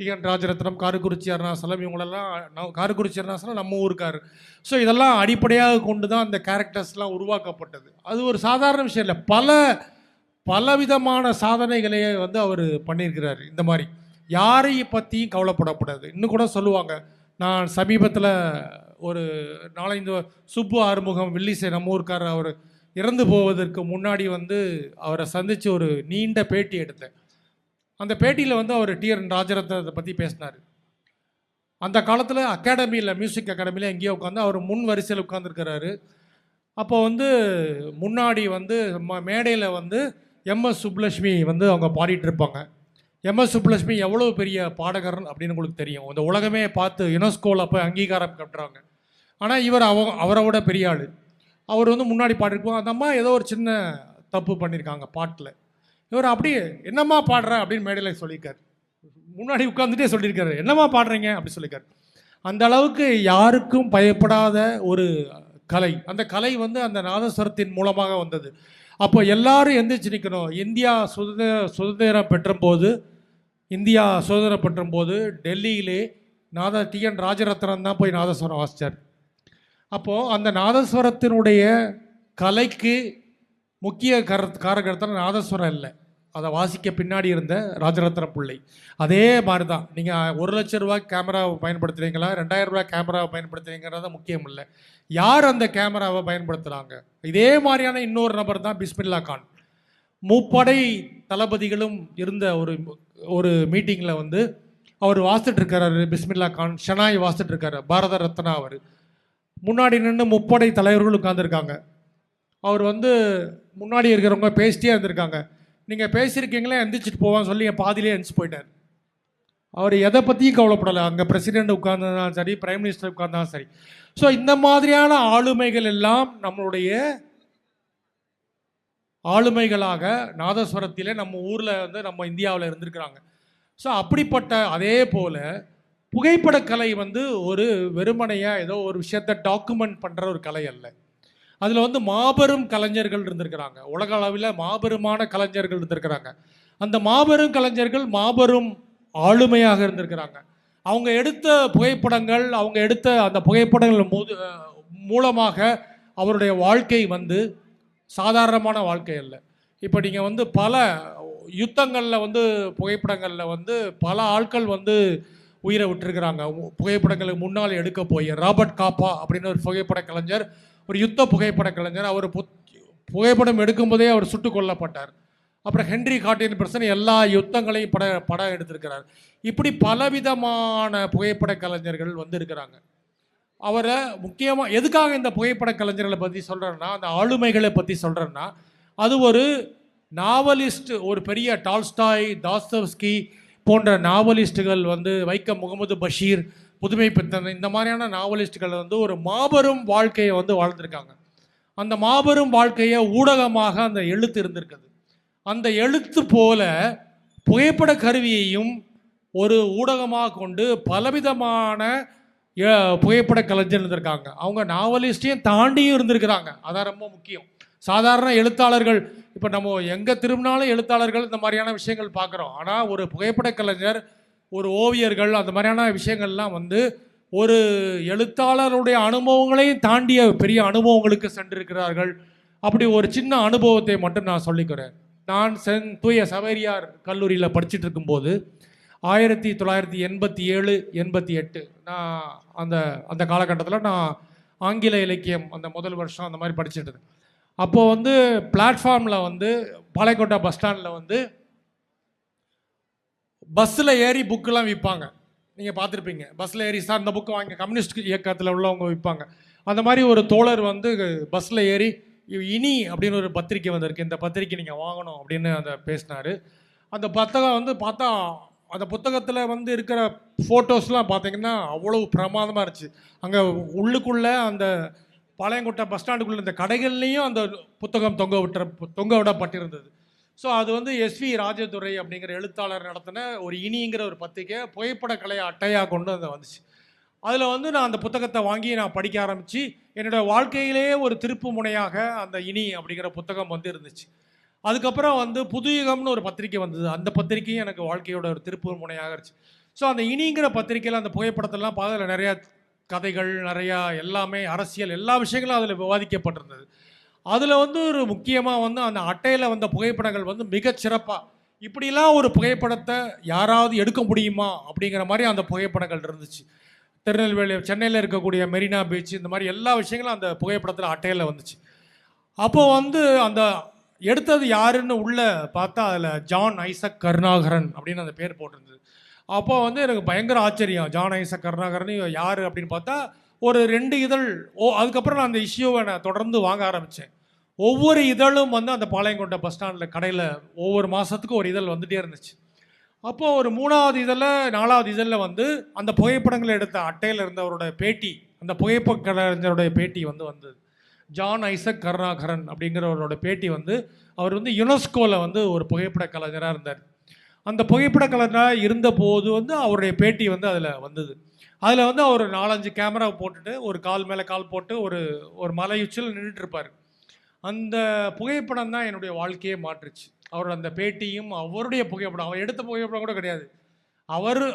டிஎன் ராஜரத்னம், காரைக்குறிச்சி அருணாசலம், இவங்களெல்லாம் காரைக்குறிச்சி அருணாசலம் நம்ம ஊருக்கார். ஸோ இதெல்லாம் அடிப்படையாக கொண்டு தான் அந்த கேரக்டர்ஸ்லாம் உருவாக்கப்பட்டது. அது ஒரு சாதாரண விஷயம் இல்லை, பலவிதமான சாதனைகளை வந்து அவர் பண்ணியிருக்கிறார். இந்த மாதிரி யாரையும் பற்றியும் கவலைப்படக்கூடாது. இன்னும் கூட சொல்லுவாங்க, நான் சமீபத்தில் ஒரு 4-5 சுப்பு ஆறுமுகம் வில்லிசை நம்ம ஊருக்காரர், அவர் இறந்து போவதற்கு முன்னாடி வந்து அவரை சந்தித்து ஒரு நீண்ட பேட்டி எடுத்தேன். அந்த பேட்டியில் வந்து அவர் டிஎன் ராஜரத்னத்தை பற்றி பேசினார். அந்த காலத்தில் அகாடமியில், மியூசிக் அகாடமியில் எங்கேயோ உட்காந்து அவர் முன் வரிசையில் உட்காந்துருக்கிறாரு. அப்போ வந்து முன்னாடி வந்து மேடையில் வந்து எம்எஸ் சுப்புலட்சுமி வந்து அவங்க பாடிட்டு இருப்பாங்க. எம்எஸ் சுப்புலட்சுமி எவ்வளோ பெரிய பாடகர் அப்படின்னு உங்களுக்கு தெரியும். இந்த உலகமே பார்த்து யுனெஸ்கோவில் போய் அங்கீகாரம் கட்டுறாங்க. ஆனால் இவர் அவரை விட பெரிய ஆள். அவர் வந்து முன்னாடி பாடிருப்போம். அந்த அம்மா ஏதோ ஒரு சின்ன தப்பு பண்ணியிருக்காங்க பாட்டில். இவர் அப்படியே என்னம்மா பாடுற அப்படின்னு மேடையில் சொல்லியிருக்காரு. முன்னாடி உட்காந்துட்டே சொல்லியிருக்காரு, என்னம்மா பாடுறீங்க அப்படி சொல்லியிருக்காரு. அந்த அளவுக்கு யாருக்கும் பயப்படாத ஒரு கலை. அந்த கலை வந்து அந்த நாதஸ்வரத்தின் மூலமாக வந்தது. அப்போ எல்லாரும் எந்திரிச்சு நிற்கணும். இந்தியா சுதந்திரம் பெற்ற போது டெல்லியிலே டிஎன் ராஜரத்னம் தான் போய் நாதஸ்வரம் வாசித்தார். அப்போது அந்த நாதஸ்வரத்தினுடைய கலைக்கு முக்கிய காரகர்த்தம் நாதஸ்வரம் இல்லை, அதை வாசிக்க பின்னாடி இருந்த ராஜரத்ன பிள்ளை. அதே மாதிரி தான் நீங்கள் 1 லட்ச ரூபாய் கேமராவை பயன்படுத்துகிறீங்களா, 2000 ரூபாய் கேமராவை பயன்படுத்துகிறீங்கிறத முக்கியம் இல்லை, யார் அந்த கேமராவை பயன்படுத்துகிறாங்க. இதே மாதிரியான இன்னொரு நபர் தான் பிஸ்மில்லா கான். முப்படை தளபதிகளும் இருந்த ஒரு மீட்டிங்கில் வந்து அவர் வாசித்துட்டு இருக்காரு. பிஸ்மில்லா கான் ஷனாய் வாசித்துட்டு இருக்காரு, பாரத ரத்னா அவர். முன்னாடி நின்று முப்படை தலைவர்கள் உட்கார்ந்துருக்காங்க. அவர் வந்து முன்னாடி இருக்கிறவங்க பேசிட்டே இருந்திருக்காங்க. நீங்கள் பேசியிருக்கீங்களே எந்திரிச்சிட்டு போவான்னு சொல்லி என் பாதியிலே எந்திரிச்சு போயிட்டார். அவர் எதை பற்றியும் கவலைப்படலை. அங்கே பிரசிடெண்ட் உட்கார்ந்ததாலும் சரி, பிரைம் மினிஸ்டர் உட்கார்ந்தாலும் சரி. ஸோ இந்த மாதிரியான ஆளுமைகள் எல்லாம் நம்மளுடைய ஆளுமைகளாக நாதஸ்வரத்திலே நம்ம ஊரில் வந்து நம்ம இந்தியாவில் இருந்திருக்கிறாங்க. ஸோ அப்படிப்பட்ட அதே போல் புகைப்படக்கலை வந்து ஒரு வெறுமனையாக ஏதோ ஒரு விஷயத்தை டாக்குமெண்ட் பண்ணுற ஒரு கலை அல்ல. அதில் வந்து மாபெரும் கலைஞர்கள் இருந்திருக்கிறாங்க. உலக அளவில் மாபெருமான கலைஞர்கள் இருந்திருக்கிறாங்க. அந்த மாபெரும் கலைஞர்கள் மாபெரும் ஆளுமையாக இருந்திருக்கிறாங்க. அவங்க எடுத்த புகைப்படங்கள், அவங்க எடுத்த அந்த புகைப்படங்கள் மூலமாக அவருடைய வாழ்க்கை வந்து சாதாரணமான வாழ்க்கை அல்ல. இப்போ நீங்கள் வந்து பல யுத்தங்களில் வந்து புகைப்படங்களில் வந்து பல ஆட்கள் வந்து உயிரை விட்டுருக்கிறாங்க. புகைப்படங்களுக்கு முன்னால் எடுக்க போய் ராபர்ட் காப்பா அப்படின்னு ஒரு புகைப்பட கலைஞர், ஒரு யுத்த புகைப்பட கலைஞர். அவர் புகைப்படம் எடுக்கும்போதே அவர் சுட்டுக் கொல்லப்பட்டார். அப்புறம் ஹென்ரி கார்டின் பிரச்சனை எல்லா யுத்தங்களையும் படம் எடுத்திருக்கிறார். இப்படி பலவிதமான புகைப்பட கலைஞர்கள் வந்து இருக்கிறாங்க. அவரை முக்கியமாக எதுக்காக இந்த புகைப்பட கலைஞர்களை பற்றி சொல்கிறேன்னா, அந்த ஆளுமைகளை பற்றி சொல்கிறேன்னா, அது ஒரு நாவலிஸ்ட், ஒரு பெரிய டால்ஸ்டாய், தாஸ்தவ்ஸ்கி போன்ற நாவலிஸ்ட்டுகள் வந்து, வைக்கம் முகமது பஷீர், புதுமை பித்தன், இந்த மாதிரியான நாவலிஸ்ட்டுகள் வந்து ஒரு மாபெரும் வாழ்க்கையை வந்து வாழ்ந்திருக்காங்க. அந்த மாபெரும் வாழ்க்கையை ஊடகமாக அந்த எழுத்து இருந்திருக்குது. அந்த எழுத்து போல புகைப்பட கருவியையும் ஒரு ஊடகமாக கொண்டு பலவிதமான புகைப்பட கலைஞர் இருந்திருக்காங்க. அவங்க நாவலிஸ்டையும் தாண்டியும் இருந்திருக்கிறாங்க. அதான் ரொம்ப முக்கியம். சாதாரண எழுத்தாளர்கள், இப்போ நம்ம எங்கே திரும்பினாலும் எழுத்தாளர்கள் இந்த மாதிரியான விஷயங்கள் பார்க்குறோம். ஆனால் ஒரு புகைப்பட கலைஞர், ஒரு ஓவியர்கள், அந்த மாதிரியான விஷயங்கள்லாம் வந்து ஒரு எழுத்தாளருடைய அனுபவங்களையும் தாண்டிய பெரிய அனுபவங்களுக்கு சென்றிருக்கிறார்கள். அப்படி ஒரு சின்ன அனுபவத்தை மட்டும் நான் சொல்லிக்கிறேன். நான் தூய சவேரியார் கல்லூரியில் படிச்சுட்டு இருக்கும்போது 1987, 88 நான் அந்த காலகட்டத்தில் நான் ஆங்கில இலக்கியம் அந்த முதல் வருஷம் அந்த மாதிரி படிச்சுட்டு. அப்போது வந்து பிளாட்ஃபார்மில் வந்து பாளையங்கோட்டை பஸ் ஸ்டாண்டில் வந்து பஸ்ஸில் ஏறி புக்கெலாம் விற்பாங்க. நீங்கள் பார்த்துருப்பீங்க. பஸ்ஸில் ஏறி சார் இந்த புக்கை வாங்கி, கம்யூனிஸ்ட் இயக்கத்தில் உள்ளவங்க விற்பாங்க. அந்த மாதிரி ஒரு தோழர் வந்து பஸ்ஸில் ஏறி இனி அப்படின்னு ஒரு பத்திரிக்கை வந்திருக்கு, இந்த பத்திரிக்கை நீங்கள் வாங்கணும் அப்படின்னு அதை பேசினார். அந்த புத்தகம் வந்து பார்த்தா, அந்த புத்தகத்தில் வந்து இருக்கிற ஃபோட்டோஸ்லாம் பார்த்தீங்கன்னா அவ்வளோ பிரமாதமாக இருந்துச்சு. அங்கே உள்ளுக்குள்ளே அந்த பாளையங்கோட்டை பஸ் ஸ்டாண்டுக்குள்ளே இந்த கடைகள்லேயும் அந்த புத்தகம் தொங்க விடப்பட்டிருந்தது. ஸோ அது வந்து எஸ்வி ராஜதுரை அப்படிங்கிற எழுத்தாளர் நடத்தின ஒரு இனிங்கிற ஒரு பத்திரிக்கை புகைப்பட கலையை அட்டையாக கொண்டு அந்த வந்துச்சு. அதில் வந்து நான் அந்த புத்தகத்தை வாங்கி நான் படிக்க ஆரம்பித்து என்னோடய வாழ்க்கையிலேயே ஒரு திருப்பு முனையாக அந்த இனி அப்படிங்கிற புத்தகம் வந்து இருந்துச்சு. அதுக்கப்புறம் வந்து புதுயுகம்னு ஒரு பத்திரிக்கை வந்தது. அந்த பத்திரிக்கையும் எனக்கு வாழ்க்கையோட ஒரு திருப்பு முனையாக இருந்துச்சு. ஸோ அந்த இனிங்கிற பத்திரிக்கையில் அந்த புகைப்படத்தெல்லாம் பார்த்து அதில் நிறையா கதைகள், நிறையா எல்லாமே அரசியல் எல்லா விஷயங்களும் அதில் விவாதிக்கப்பட்டிருந்தது. அதில் வந்து ஒரு முக்கியமாக வந்து அந்த அட்டையில் வந்த புகைப்படங்கள் வந்து மிகச்சிறப்பாக, இப்படிலாம் ஒரு புகைப்படத்தை யாராவது எடுக்க முடியுமா அப்படிங்கிற மாதிரி அந்த புகைப்படங்கள் இருந்துச்சு. திருநெல்வேலி, சென்னையில் இருக்கக்கூடிய மெரினா பீச், இந்த மாதிரி எல்லா விஷயங்களும் அந்த புகைப்படத்தில் அட்டையில் வந்துச்சு. அப்போது வந்து அந்த எடுத்தது யாருன்னு உள்ளே பார்த்தா அதில் ஜான் ஐசக் கருணாகரன் அப்படின்னு அந்த பேர் போட்டிருந்தது. அப்போ வந்து எனக்கு பயங்கர ஆச்சரியம். ஜான் ஐசக் கருணாகரன் யார் அப்படின்னு பார்த்தா ஒரு 2 இதழ். அதுக்கப்புறம் நான் அந்த இஷ்யூவை நான் தொடர்ந்து வாங்க ஆரம்பித்தேன். ஒவ்வொரு இதழும் வந்து அந்த பாளையங்கோட்டை பஸ் ஸ்டாண்டில் கடையில் ஒவ்வொரு மாதத்துக்கும் ஒரு இதழ் வந்துகிட்டே இருந்துச்சு. அப்போது ஒரு 3வது இதழில் 4வது இதழில் வந்து அந்த புகைப்படங்களை எடுத்த அட்டையில் இருந்தவரோட பேட்டி, அந்த புகைப்பட கலைஞருடைய பேட்டி வந்து வந்தது. ஜான் ஐசக் கருணாகரன் அப்படிங்கிறவரோட பேட்டி வந்து, அவர் வந்து யுனெஸ்கோவில் வந்து ஒரு புகைப்பட கலைஞராக இருந்தார். அந்த புகைப்பட கலைஞராக இருந்தபோது வந்து அவருடைய பேட்டி வந்து அதில் வந்தது. அதில் வந்து அவர் 4-5 கேமராவை போட்டுட்டு ஒரு கால் மேலே கால் போட்டு ஒரு மலையுச்சில் நின்றுட்டு இருப்பார். அந்த புகைப்படம் தான் என்னுடைய வாழ்க்கையே மாற்றுச்சு. அவர் அந்த பேட்டியும் அவருடைய புகைப்படம், அவர் எடுத்த புகைப்படம் கூட கிடையாது,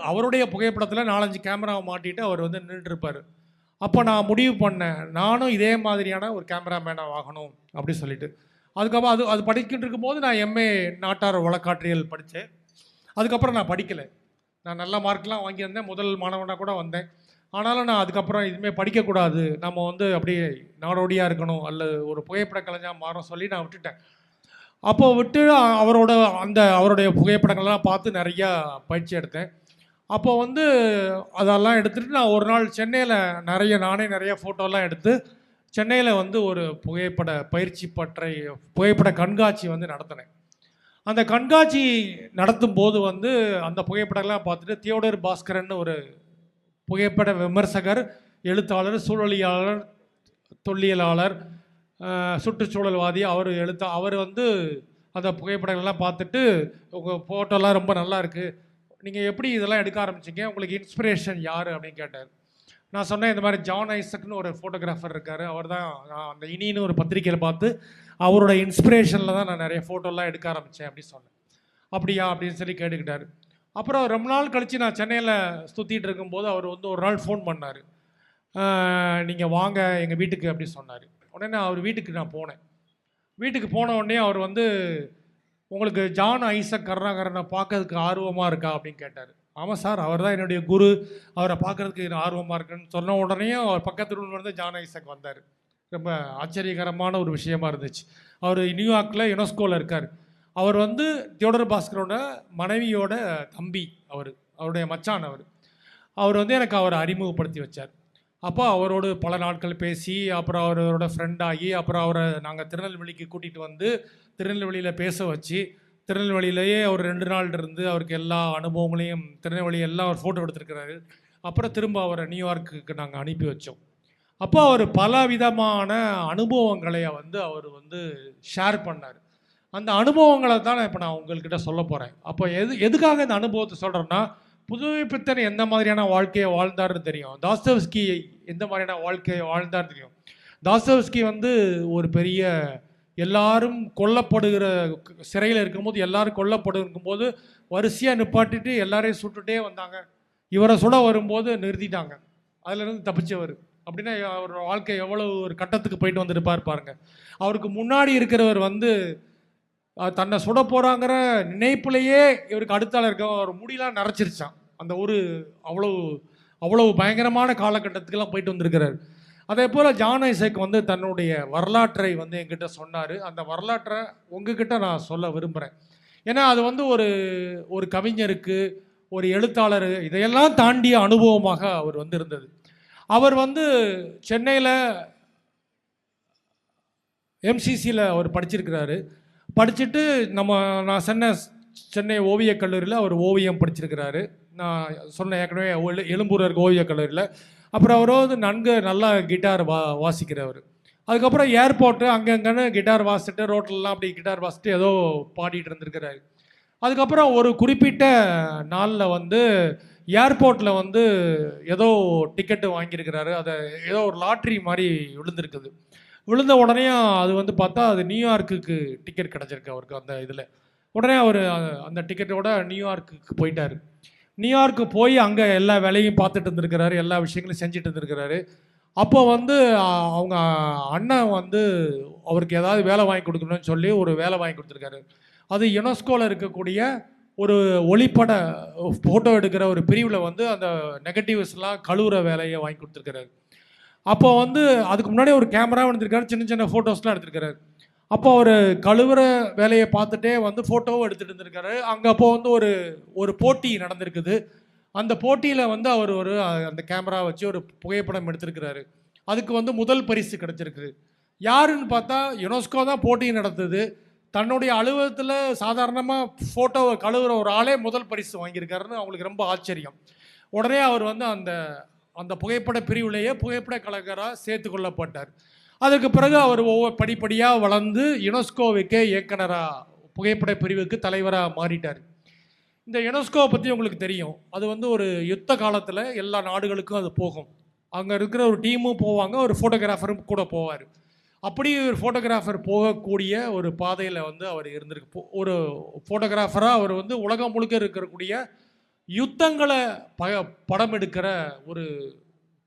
அவருடைய புகைப்படத்தில் 4-5 கேமராவை மாட்டிட்டு அவர் வந்து நின்றுட்டு இருப்பார். அப்போ நான் முடிவு பண்ணேன், நானும் இதே மாதிரியான ஒரு கேமராமேனாக ஆகணும் அப்படி சொல்லிட்டு. அதுக்கப்புறம் அது படிக்கிட்டு இருக்கும்போது நான் எம்ஏ நாட்டார் வழக்காற்றியல் படித்தேன். அதுக்கப்புறம் நான் படிக்கலை. நான் நல்ல மார்க்லாம் வாங்கியிருந்தேன், முதல் மாணவனாக கூட வந்தேன். ஆனாலும் நான் அதுக்கப்புறம் இதுமாரி படிக்கக்கூடாது, நம்ம வந்து அப்படியே நாடோடியாக இருக்கணும், அல்லது ஒரு புகைப்பட கலைஞராக மாறும் சொல்லி நான் விட்டுட்டேன். அப்போது விட்டு அவருடைய புகைப்படங்கள்லாம் பார்த்து நிறையா பயிற்சி எடுத்தேன். அப்போ வந்து அதெல்லாம் எடுத்துகிட்டு நான் ஒரு நாள் சென்னையில் நானே நிறைய ஃபோட்டோலாம் எடுத்து சென்னையில் வந்து ஒரு புகைப்பட பயிற்சி பற்றை புகைப்பட கண்காட்சி வந்து நடத்தினேன். அந்த கண்காட்சி நடத்தும் போது வந்து அந்த புகைப்படங்கள்லாம் பார்த்துட்டு தியோடர் பாஸ்கரன் ஒரு புகைப்பட விமர்சகர், எழுத்தாளர், சூழலியாளர், தொல்லியலாளர், சுற்றுச்சூழல்வாதி, அவர் வந்து அந்த புகைப்படங்கள்லாம் பார்த்துட்டு உங்கள் ஃபோட்டோலாம் ரொம்ப நல்லா இருக்குது, நீங்கள் எப்படி இதெல்லாம் எடுக்க ஆரம்பிச்சிங்க, உங்களுக்கு இன்ஸ்பிரேஷன் யார் அப்படின்னு கேட்டார். நான் சொன்னேன் இந்த மாதிரி ஜான் ஐசக்னு ஒரு ஃபோட்டோகிராஃபர் இருக்கார், அவர் தான் நான் அந்த இனின்னு ஒரு பத்திரிக்கையில் பார்த்து அவரோட இன்ஸ்பிரேஷனில் தான் நான் நிறைய ஃபோட்டோலாம் எடுக்க ஆரம்பித்தேன் அப்படின்னு சொன்னேன். அப்படியா அப்படின்னு சொல்லி கேட்டுக்கிட்டார். அப்புறம் ரொம்ப நாள் கழித்து நான் சென்னையில் சுற்றிட்டு இருக்கும்போது அவர் வந்து ஒரு நாள் ஃபோன் பண்ணார். நீங்கள் வாங்க எங்கள் வீட்டுக்கு அப்படி சொன்னார். உடனே நான் அவர் வீட்டுக்கு நான் போனேன். வீட்டுக்கு போன உடனே அவர் வந்து உங்களுக்கு ஜான் ஐசக் கருணாகரனை பார்க்கறதுக்கு ஆர்வமாக இருக்கா அப்படின்னு கேட்டார். ஆமாம் சார், அவர் தான் என்னுடைய குரு, அவரை பார்க்குறதுக்கு ஆர்வமாக இருக்குன்னு சொன்ன உடனே அவர் பக்கத்து ரூமில் வந்து ஜான் ஐசக் வந்தார். ரொம்ப ஆச்சரியகரமான ஒரு விஷயமா இருந்துச்சு. அவர் நியூயார்க்கில் யுனெஸ்கோவில் இருக்கார். அவர் வந்து தியோடர் பாஸ்கரோட மனைவியோட தம்பி, அவருடைய மச்சான். அவர் வந்து எனக்கு அவரை அறிமுகப்படுத்தி வச்சார். அப்போ அவரோடு பல நாட்கள் பேசி அப்புறம் அவரோட ஃப்ரெண்ட் ஆகி அப்புறம் அவரை நாங்கள் திருநெல்வேலிக்கு கூட்டிகிட்டு வந்து திருநெல்வேலியில் பேச வச்சு திருநெல்வேலியிலேயே அவர் 2 நாள் இருந்து அவருக்கு எல்லா அனுபவங்களையும் திருநெல்வேலி எல்லாம் அவர் ஃபோட்டோ எடுத்துருக்கிறாரு. அப்புறம் திரும்ப அவரை நியூயார்க்குக்கு நாங்கள் அனுப்பி வச்சோம். அப்போ அவர் பல விதமான அனுபவங்களை வந்து அவர் வந்து ஷேர் பண்ணார். அந்த அனுபவங்களை தான் இப்போ நான் உங்கள்கிட்ட சொல்ல போகிறேன். அப்போ எதுக்காக இந்த அனுபவத்தை சொல்கிறேன்னா, புதுமைப்பித்தன் எந்த மாதிரியான வாழ்க்கையை வாழ்ந்தார்னு தெரியும், தாஸ்தேவ்ஸ்கி எந்த மாதிரியான வாழ்க்கையை வாழ்ந்தார்னு தெரியும். தாஸ்தேவ்ஸ்கி வந்து ஒரு பெரிய எல்லாரும் கொல்லப்படுகிற சிறையில் இருக்கும்போது எல்லாரும் கொல்லப்படும்போது வரிசையாக நிப்பாட்டிட்டு எல்லாரையும் சுட்டுட்டே வந்தாங்க. இவரை சுட வரும்போது நிறுத்திட்டாங்க, அதிலிருந்து தப்பிச்சவர். அப்படின்னா அவரோட வாழ்க்கை எவ்வளவு ஒரு கட்டத்துக்கு போயிட்டு வந்துருப்பார் பாருங்க. அவருக்கு முன்னாடி இருக்கிறவர் வந்து தன்னை சுட போகிறாங்கிற நினைப்புலையே இவருக்கு அடுத்தால இருக்க ஒரு முடியெலாம் நரைச்சிருச்சான். அந்த ஒரு அவ்வளவு பயங்கரமான காலகட்டத்துக்கெல்லாம் போயிட்டு வந்திருக்கிறார். அதே போல் ஜான் ஐசக் வந்து தன்னுடைய வரலாற்றை வந்து என்கிட்ட சொன்னார். அந்த வரலாற்றை உங்ககிட்ட நான் சொல்ல விரும்புகிறேன். ஏன்னா அது வந்து ஒரு கவிஞருக்கு, ஒரு எழுத்தாளர், இதையெல்லாம் தாண்டிய அனுபவமாக அவர் வந்து இருந்தது. அவர் வந்து சென்னையில் எம்சிசியில் அவர் படிச்சிருக்கிறாரு. படிச்சுட்டு நான் சென்னை ஓவியக் கல்லூரியில் அவர் ஓவியம் படிச்சிருக்கிறாரு. நான் சொன்ன ஏற்கனவே எழும்பூர் இருக்க ஓவியக் கல்லூரியில். அப்புறம் அவர் வந்து நல்லா கிட்டார் வாசிக்கிறவர். அதுக்கப்புறம் ஏர்போர்ட்டு அங்கங்கன்னு கிட்டார் வாசிட்டு ரோட்லலாம் அப்படி கிட்டார் வாசிட்டு ஏதோ பாடிட்டு இருந்திருக்கிறாரு. அதுக்கப்புறம் ஒரு குறிப்பிட்ட நாளில் வந்து ஏர்போர்ட்டில் வந்து ஏதோ டிக்கெட்டு வாங்கியிருக்கிறாரு. அதை ஏதோ ஒரு லாட்ரி மாதிரி விழுந்திருக்குது. விழுந்த உடனே அது வந்து பார்த்தா அது நியூயார்க்குக்கு டிக்கெட் கிடச்சிருக்கு அவருக்கு. அந்த இதில் உடனே அவர் அந்த டிக்கெட்டோட நியூயார்க்குக்கு போயிட்டார். நியூயார்க்கு போய் அங்கே எல்லா வேலையும் பார்த்துட்டு இருந்திருக்கிறாரு, எல்லா விஷயங்களையும் செஞ்சுட்டு இருந்திருக்கிறாரு. அப்போ வந்து அவங்க அண்ணன் வந்து அவருக்கு ஏதாவது வேலை வாங்கி கொடுக்கணும்னு சொல்லி ஒரு வேலை வாங்கி கொடுத்துருக்காரு. அது யுனெஸ்கோவில் இருக்கக்கூடிய ஒரு ஒளிப்பட ஃபோட்டோ எடுக்கிற ஒரு பிரிவில் வந்து அந்த நெகட்டிவ்ஸ்லாம் கழுவுற வேலையை வாங்கி கொடுத்துருக்காரு. அப்போ வந்து அதுக்கு முன்னாடி ஒரு கேமரா எடுத்திருக்காரு, சின்ன சின்ன ஃபோட்டோஸ்லாம் எடுத்திருக்காரு. அப்போ அவர் கழுவுற வேலையை பார்த்துட்டே வந்து ஃபோட்டோவும் எடுத்துகிட்டு இருந்திருக்காரு. அங்கே அப்போ வந்து ஒரு போட்டி நடந்திருக்குது. அந்த போட்டியில் வந்து அவர் அந்த கேமரா வச்சு ஒரு புகைப்படம் எடுத்திருக்கிறாரு. அதுக்கு வந்து முதல் பரிசு கிடச்சிருக்குது. யாருன்னு பார்த்தா யுனெஸ்கோ தான் போட்டி நடத்துது. தன்னுடைய அலுவலகத்தில் சாதாரணமாக ஃபோட்டோவை கழுவுற ஒரு ஆளே முதல் பரிசு வாங்கியிருக்காருன்னு அவங்களுக்கு ரொம்ப ஆச்சரியம். உடனே அவர் வந்து அந்த புகைப்பட பிரிவிலேயே புகைப்பட கலைஞராக சேர்த்து கொள்ளப்பட்டார். அதற்கு பிறகு அவர் படிப்படியாக வளர்ந்து யுனெஸ்கோவுக்கே இயக்குனராக புகைப்பட பிரிவுக்கு தலைவராக மாறிட்டார். இந்த யுனெஸ்கோவை பற்றி உங்களுக்கு தெரியும். அது வந்து ஒரு யுத்த காலத்தில் எல்லா நாடுகளுக்கும் அது போகும். அங்கே இருக்கிற ஒரு டீமும் போவாங்க, ஒரு ஃபோட்டோகிராஃபரும் கூட போவார். அப்படி ஒரு ஃபோட்டோகிராஃபர் போகக்கூடிய ஒரு பாதையில் வந்து அவர் இருந்திருக்கு. ஒரு ஃபோட்டோகிராஃபராக அவர் வந்து உலகம் முழுக்க இருக்கக்கூடிய யுத்தங்களை படம் எடுக்கிற ஒரு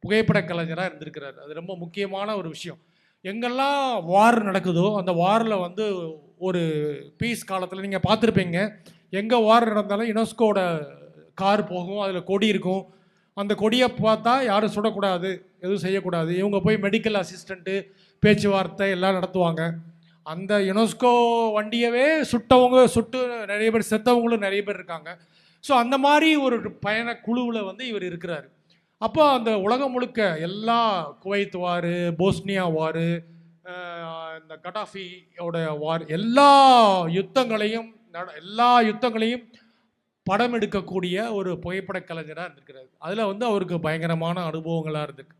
புகைப்பட கலைஞராக இருந்திருக்கிறார். அது ரொம்ப முக்கியமான ஒரு விஷயம். எங்கெல்லாம் வார் நடக்குதோ அந்த வாரில் வந்து ஒரு பீஸ் காலத்தில் நீங்கள் பார்த்துருப்பீங்க, எங்கே வார் நடந்தாலும் யுனெஸ்கோட கார் போகும், அதில் கொடி இருக்கும். அந்த கொடியை பார்த்தா யாரும் சுடக்கூடாது, எதுவும் செய்யக்கூடாது. இவங்க போய் மெடிக்கல் அசிஸ்டண்ட்டு, பேச்சுவார்த்தை எல்லாம் நடத்துவாங்க. அந்த யுனெஸ்கோ வண்டியவே சுட்டு நிறைய பேர் செத்தவங்களும் நிறைய பேர் இருக்காங்க. ஸோ அந்த மாதிரி ஒரு பயண குழுவில் வந்து இவர் இருக்கிறார். அப்போ அந்த உலகம் முழுக்க எல்லா குவைத் வார், போஸ்னியா வார், இந்த கடாஃபியோட வார், எல்லா யுத்தங்களையும் படம் எடுக்கக்கூடிய ஒரு புகைப்பட கலைஞராக இருந்திருக்கிறார். அதில் வந்து அவருக்கு பயங்கரமான அனுபவங்களாக இருந்திருக்கு.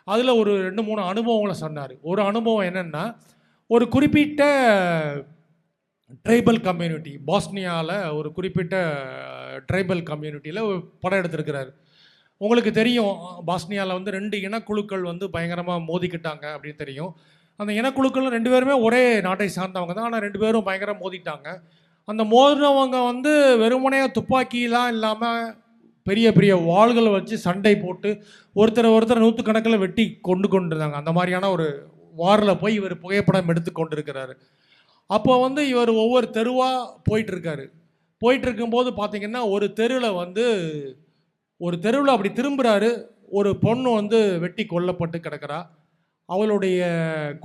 அதில் ஒரு 2-3 அனுபவங்களை சொன்னார். ஒரு அனுபவம் என்னென்னா, ஒரு குறிப்பிட்ட ட்ரைபல் கம்யூனிட்டி, பாஸ்னியாவில் ஒரு குறிப்பிட்ட ட்ரைபல் கம்யூனிட்டியில் படம் எடுத்திருக்கிறாரு. உங்களுக்கு தெரியும், பாஸ்னியாவில் வந்து 2 இனக்குழுக்கள் வந்து பயங்கரமாக மோதிக்கிட்டாங்க அப்படின்னு தெரியும். அந்த இனக்குழுக்கள் 2 பேருமே ஒரே நாட்டை சார்ந்தவங்க தான், ஆனால் 2 பேரும் பயங்கரம் மோதிட்டாங்க. அந்த மோதினவங்க வந்து வெறுமனே துப்பாக்கிலாம் இல்லாமல் பெரிய பெரிய வாள்களை வச்சு சண்டை போட்டு ஒருத்தர் நூற்றுக்கணக்கில் வெட்டி கொண்டிருந்தாங்க. அந்த மாதிரியான ஒரு வாரில் போய் இவர் புகைப்படம் எடுத்து கொண்டிருக்கிறாரு. அப்போ வந்து இவர் ஒவ்வொரு தெருவாக போயிட்டுருக்காரு. போயிட்டுருக்கும்போது பார்த்தீங்கன்னா, ஒரு தெருவில் அப்படி திரும்புகிறாரு. ஒரு பொண்ணு வந்து வெட்டி கொல்லப்பட்டு கிடக்கிறா. அவளுடைய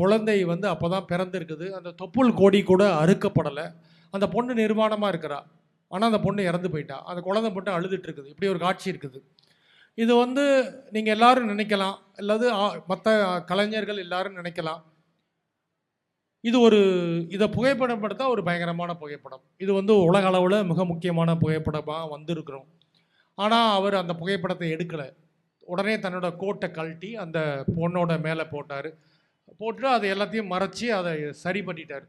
குழந்தை வந்து அப்போ தான் பிறந்திருக்குது. அந்த தொப்புள் கொடி கூட அறுக்கப்படலை. அந்த பொண்ணு நிர்வாணமாக இருக்கிறா. ஆனால் அந்த பொண்ணு இறந்து போயிட்டா. அந்த குழந்தை மட்டும் அழுதுட்டு இருக்குது. இப்படி ஒரு காட்சி இருக்குது. இது வந்து நீங்கள் எல்லாரும் நினைக்கலாம், அல்லது மற்ற கலைஞர்கள் எல்லாரும் நினைக்கலாம், இதை புகைப்படம் எடுத்தால் ஒரு பயங்கரமான புகைப்படம், இது வந்து உலக அளவில் மிக முக்கியமான புகைப்படமாக வந்திருக்கிறோம். ஆனால் அவர் அந்த புகைப்படத்தை எடுக்கலை. உடனே தன்னோட கோட்டை கழட்டி அந்த பொண்ணோட மேலே போட்டு அதை எல்லாத்தையும் மறைச்சி அதை சரி பண்ணிட்டார்.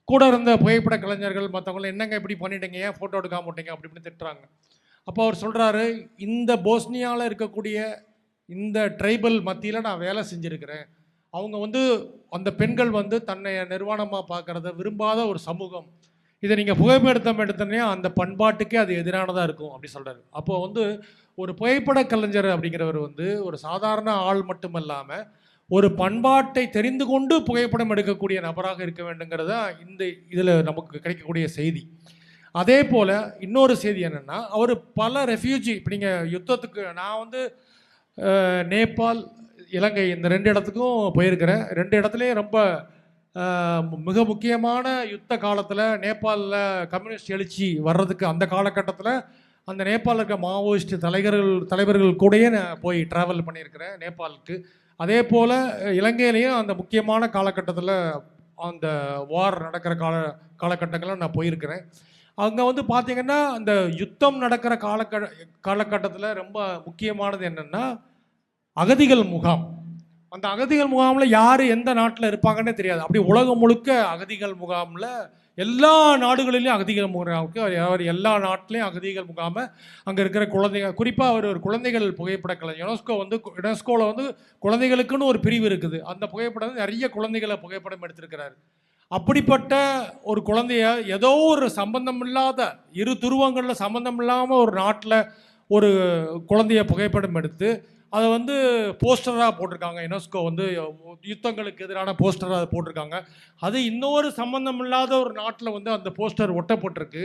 கூட இருந்த புகைப்பட கலைஞர்கள் மற்றவங்களும், என்னங்க இப்படி பண்ணிட்டீங்க, ஏன் ஃபோட்டோ எடுக்காம விட்டீங்க அப்படி இப்படின்னு திட்டுறாங்க. அப்போ அவர் சொல்கிறாரு, இந்த போஸ்னியாவில் இருக்கக்கூடிய இந்த ட்ரைபல் மத்தியில் நான் வேலை செஞ்சுருக்கிறேன். அவங்க வந்து அந்த பெண்கள் வந்து தன்னை நிர்வாணமாக பார்க்குறத விரும்பாத ஒரு சமூகம். இதை நீங்கள் புகைப்படம் எடுத்தோன்னே அந்த பண்பாட்டுக்கே அது எதிரானதாக இருக்கும் அப்படி சொல்கிறாரு. அப்போ வந்து ஒரு புகைப்பட கலைஞர் அப்படிங்கிறவர் வந்து ஒரு சாதாரண ஆள் மட்டும் இல்லாமல் ஒரு பண்பாட்டை தெரிந்து கொண்டு புகைப்படம் எடுக்கக்கூடிய நபராக இருக்க வேண்டுங்கிறத இந்த இதில் நமக்கு கிடைக்கக்கூடிய செய்தி. அதே போல் இன்னொரு செய்தி என்னென்னா, அவர் பல ரெஃப்யூஜி, இப்போ நீங்கள் யுத்தத்துக்கு, நான் வந்து நேபாள், இலங்கை இந்த 2 இடத்துக்கும் போயிருக்கிறேன். 2 இடத்துலையும் ரொம்ப மிக முக்கியமான யுத்த காலத்தில் நேபாளில் கம்யூனிஸ்ட் எழுச்சி வர்றதுக்கு அந்த காலகட்டத்தில் அந்த நேபாளில் இருக்க மாவோயிஸ்ட் தலைவர்கள் கூடயே நான் போய் ட்ராவல் பண்ணியிருக்கிறேன் நேபாளுக்கு. அதே போல் இலங்கையிலையும் அந்த முக்கியமான காலகட்டத்தில் அந்த வார் நடக்கிற காலகட்டங்களில் நான் போயிருக்கிறேன். அங்கே வந்து பார்த்திங்கன்னா, அந்த யுத்தம் நடக்கிற காலகட்டத்தில் ரொம்ப முக்கியமானது என்னென்னா அகதிகள் முகாம். அந்த அகதிகள் முகாமில் யார் எந்த நாட்டில் இருப்பாங்கன்னே தெரியாது. அப்படி உலகம் முழுக்க அகதிகள் முகாமில், எல்லா நாடுகளிலையும் அகதிகள் முகாமுக்கு அவர் எல்லா நாட்டிலையும் அகதிகள் முகாமை அங்கே இருக்கிற குழந்தைங்க, குறிப்பாக அவர் ஒரு குழந்தைகள் புகைப்பட கலைஞர். யுனெஸ்கோவில் வந்து குழந்தைகளுக்குன்னு ஒரு பிரிவு இருக்குது. அந்த புகைப்படம் நிறைய குழந்தைகளை புகைப்படம் எடுத்திருக்கிறார். அப்படிப்பட்ட ஒரு குழந்தைய ஏதோ ஒரு சம்பந்தம் இல்லாத, இரு துருவங்களில் சம்பந்தம் இல்லாமல் ஒரு நாட்டில் ஒரு குழந்தைய புகைப்படம் எடுத்து அதை வந்து போஸ்டராக போட்டிருக்காங்க. யுனெஸ்கோ வந்து யுத்தங்களுக்கு எதிரான போஸ்டராக அதை போட்டிருக்காங்க. அது இன்னொரு சம்பந்தம் இல்லாத ஒரு நாட்டில் வந்து அந்த போஸ்டர் ஒட்டப்பட்டிருக்கு.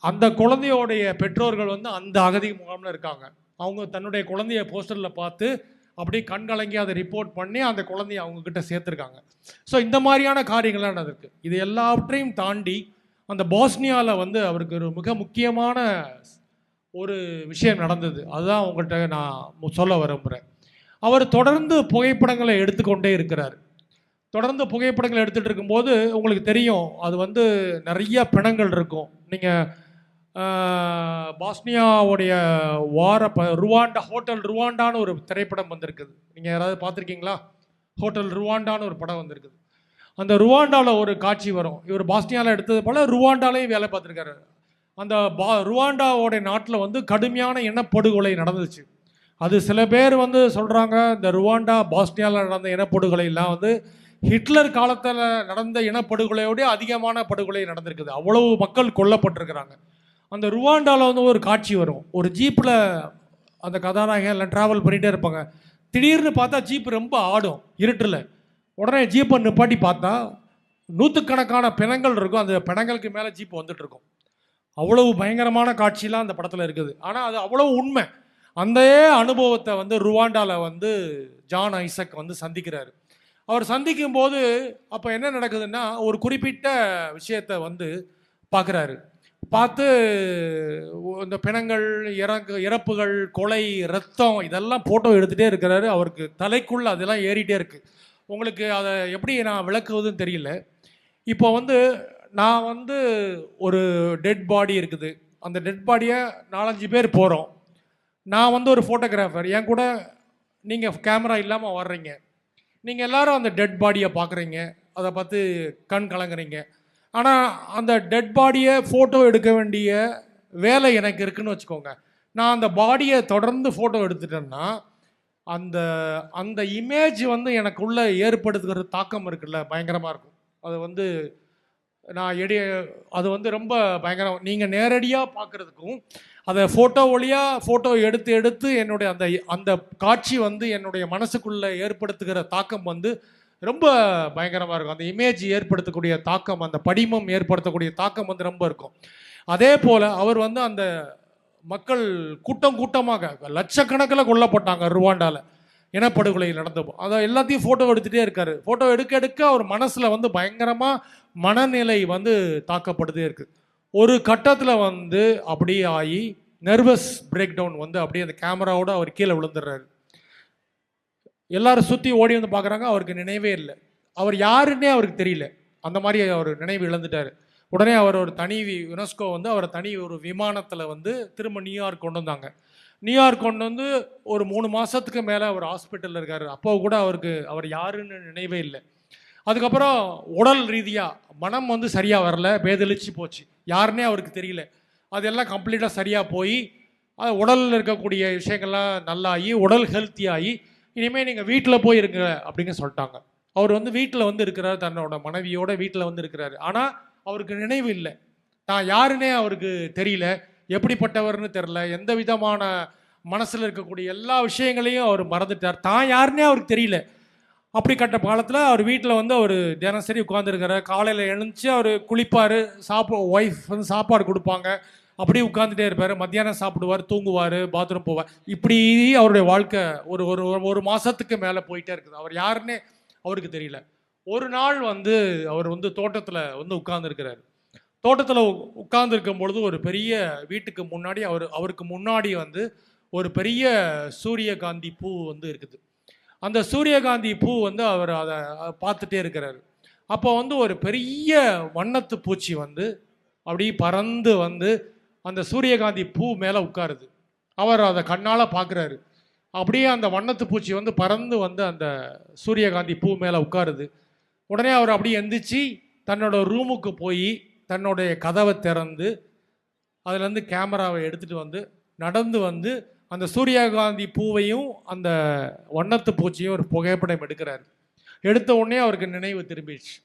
அந்த குழந்தையோடைய பெற்றோர்கள் வந்து அந்த அகதி முகாமில் இருக்காங்க. அவங்க தன்னுடைய குழந்தைய போஸ்டரில் பார்த்து அப்படியே கண்கலங்கி அதை ரிப்போர்ட் பண்ணி அந்த குழந்தைய அவங்கக்கிட்ட சேர்த்துருக்காங்க. ஸோ இந்த மாதிரியான காரியங்கள்லாம் நடந்திருக்கு. இது எல்லாவற்றையும் தாண்டி அந்த பாஸ்னியாவில் வந்து அவருக்கு ஒரு மிக முக்கியமான ஒரு விஷயம் நடந்தது. அதுதான் உங்கள்கிட்ட நான் சொல்ல விரும்புகிறேன். அவர் தொடர்ந்து புகைப்படங்களை எடுத்துக்கொண்டே இருக்கிறார். தொடர்ந்து புகைப்படங்கள் எடுத்துகிட்டு இருக்கும்போது உங்களுக்கு தெரியும், அது வந்து நிறைய பிணங்கள் இருக்கும். நீங்கள் பாஸ்னியாவுடைய ஹோட்டல் ருவாண்டான்னு ஒரு திரைப்படம் வந்திருக்குது. நீங்கள் யாராவது பார்த்துருக்கீங்களா? ஹோட்டல் ருவாண்டான்னு ஒரு படம் வந்திருக்குது. அந்த ருவாண்டாவில் ஒரு காட்சி வரும். இவர் பாஸ்னியாவில் எடுத்தது போல் ருவாண்டாலையும் வேலை பார்த்துருக்காரு. அந்த ருவாண்டாவோடைய நாட்டில் வந்து கடுமையான இனப்படுகொலை நடந்துச்சு. அது சில பேர் வந்து சொல்கிறாங்க, இந்த ருவாண்டா பாஸ்னியாவில் நடந்த இனப்படுகொலையெல்லாம் வந்து ஹிட்லர் காலத்தில் நடந்த இனப்படுகொலையோடய அதிகமான படுகொலை நடந்திருக்குது. அவ்வளவு மக்கள் கொல்லப்பட்டிருக்கிறாங்க. அந்த ருவாண்டாவில் வந்து ஒரு காட்சி வரும். ஒரு ஜீப்பில் அந்த கதாநாயகன் எல்லாம் ட்ராவல் பண்ணிகிட்டே இருப்பாங்க. திடீர்னு பார்த்தா ஜீப் ரொம்ப ஆடும் இருட்டில். உடனே ஜீப்பை நிப்பாட்டி பார்த்தா நூற்றுக்கணக்கான பிணங்கள் இருக்கும். அந்த பிணங்களுக்கு மேலே ஜீப் வந்துட்டு இருக்கும். அவ்வளவு பயங்கரமான காட்சியெலாம் அந்த படத்தில் இருக்குது. ஆனால் அது அவ்வளவு உண்மை. அந்த அனுபவத்தை வந்து ருவாண்டாவில் வந்து ஜான் ஐசக் வந்து சந்திக்கிறார். அவர் சந்திக்கும் போது அப்போ என்ன நடக்குதுன்னா, ஒரு குறிப்பிட்ட விஷயத்தை வந்து பார்க்குறாரு. பார்த்து இந்த பிணங்கள், இறப்புகள், கொலை, ரத்தம் இதெல்லாம் ஃபோட்டோ எடுத்துகிட்டே இருக்கிறாரு. அவருக்கு தலைக்குள்ள அதெல்லாம் ஏறிட்டே இருக்குது. உங்களுக்கு அதை எப்படி நான் விளக்குவதுன்னு தெரியல. இப்போ வந்து நான் வந்து ஒரு டெட் பாடி இருக்குது. அந்த டெட் பாடியை 4-5 பேர் போகிறோம். நான் வந்து ஒரு ஃபோட்டோகிராஃபர். என் கூட நீங்கள் கேமரா இல்லாமல் வர்றீங்க. நீங்கள் எல்லாரும் அந்த டெட் பாடியை பார்க்குறீங்க. அதை பார்த்து கண் கலங்குறீங்க. ஆனால் அந்த டெட் பாடியை ஃபோட்டோ எடுக்க வேண்டிய வேலை எனக்கு இருக்குன்னு வச்சுக்கோங்க. நான் அந்த பாடியை தொடர்ந்து ஃபோட்டோ எடுத்துட்டேன்னா அந்த அந்த இமேஜ் வந்து எனக்குள்ள ஏற்படுத்துகிற தாக்கம் இருக்குல்ல, பயங்கரமாக இருக்கும். அது வந்து நான் அது வந்து ரொம்ப பயங்கரம். நீங்கள் நேரடியாக பார்க்குறதுக்கும் அதை ஃபோட்டோ வழியாக ஃபோட்டோ எடுத்து எடுத்து என்னுடைய அந்த அந்த காட்சி வந்து என்னுடைய மனசுக்குள்ளே ஏற்படுத்துகிற தாக்கம் வந்து ரொம்ப பயங்கரமாக இருக்கும். அந்த இமேஜ் ஏற்படுத்தக்கூடிய தாக்கம், அந்த படிமம் ஏற்படுத்தக்கூடிய தாக்கம் வந்து ரொம்ப இருக்கும். அதே போல் அவர் வந்து அந்த மக்கள் கூட்டம் கூட்டமாக லட்சக்கணக்கில் கொல்லப்பட்டாங்க ருவாண்டாவில், இனப்படுகொலை நடந்தப்போ. அதை எல்லாத்தையும் ஃபோட்டோ எடுத்துகிட்டே இருக்காரு. ஃபோட்டோ எடுக்க எடுக்க அவர் மனசில் வந்து பயங்கரமாக மனநிலை வந்து தாக்கப்படுதே இருக்குது. ஒரு கட்டத்தில் வந்து அப்படியே ஆகி நர்வஸ் பிரேக் டவுன் வந்து அப்படியே அந்த கேமராவோட அவர் கீழே விழுந்துடுறாரு. எல்லாரும் சுற்றி ஓடி வந்து பார்க்குறாங்க. அவருக்கு நினைவே இல்லை. அவர் யாருன்னே அவருக்கு தெரியல. அந்த மாதிரி அவர் நினைவு இழந்துட்டார். உடனே அவர் ஒரு தனி யுனெஸ்கோ வந்து அவரை தனி ஒரு விமானத்தில் வந்து திரும்ப நியூயார்க் கொண்டு வந்தாங்க. நியூயார்க் கொண்டு வந்து ஒரு 3 மாதத்துக்கு மேலே அவர் ஹாஸ்பிட்டலில் இருக்கார். அப்போ கூட அவர் யாருன்னு நினைவே இல்லை. அதுக்கப்புறம் உடல் ரீதியாக மனம் வந்து சரியாக வரல, பேதலிச்சு போச்சு. யாருன்னே அவருக்கு தெரியல. அதெல்லாம் கம்ப்ளீட்டாக சரியாக போய் உடலில் இருக்கக்கூடிய விஷயங்கள்லாம் நல்லாகி உடல் ஹெல்த்தியாகி இனிமேல் நீங்கள் வீட்டில் போய் இருங்க அப்படின்னு சொல்லிட்டாங்க. அவர் வந்து வீட்டில் வந்து இருக்கிறார், தன்னோட மனைவியோட வீட்டில் வந்து இருக்கிறாரு. ஆனால் அவருக்கு நினைவு இல்லை. தான் யாருன்னே அவருக்கு தெரியல, எப்படிப்பட்டவர்னு தெரில, எந்த விதமான மனசில் இருக்கக்கூடிய எல்லா விஷயங்களையும் அவர் மறந்துட்டார். தான் யாருன்னே அவருக்கு தெரியல. அப்படி கட்ட காலத்தில் அவர் வீட்டில் வந்து அவர் தினசரி உட்காந்துருக்கிறார். காலையில் எழுந்துச்சு அவர் குளிப்பார், ஒய்ஃப் வந்து சாப்பாடு கொடுப்பாங்க, அப்படியே உட்காந்துட்டே இருப்பார். மத்தியானம் சாப்பிடுவார், தூங்குவார், பாத்ரூம் போவார். இப்படி அவருடைய வாழ்க்கை ஒரு ஒரு ஒரு மாதத்துக்கு மேலே போயிட்டே இருக்குது. அவர் யாருன்னே அவருக்கு தெரியல. ஒரு நாள் வந்து அவர் வந்து தோட்டத்தில் வந்து உட்கார்ந்துருக்கிறார். தோட்டத்தில் உட்கார்ந்துருக்கும் பொழுது ஒரு பெரிய வீட்டுக்கு முன்னாடி அவருக்கு முன்னாடி வந்து ஒரு பெரிய சூரியகாந்தி பூ வந்து இருக்குது. அந்த சூரியகாந்தி பூ வந்து அவர் அதை பார்த்துட்டே இருக்கிறார். அப்போ வந்து ஒரு பெரிய வண்ணத்து பூச்சி வந்து அப்படி பறந்து வந்து அந்த சூரியகாந்தி பூ மேலே உட்காருது. அவர் அதை கண்ணால் பார்க்குறாரு. அப்படியே அந்த வண்ணத்து பூச்சி வந்து பறந்து வந்து அந்த சூரியகாந்தி பூ மேலே உட்காருது. உடனே அவர் அப்படியே எந்திரிச்சு தன்னோட ரூமுக்கு போய் தன்னுடைய கதவை திறந்து அதுலேருந்து கேமராவை எடுத்துகிட்டு வந்து நடந்து வந்து அந்த சூரியகாந்தி பூவையும் அந்த வண்ணத்து பூச்சியும் ஒரு புகைப்படம் எடுக்கிறார். எடுத்த உடனே அவருக்கு நினைவு திரும்பிடுச்சு.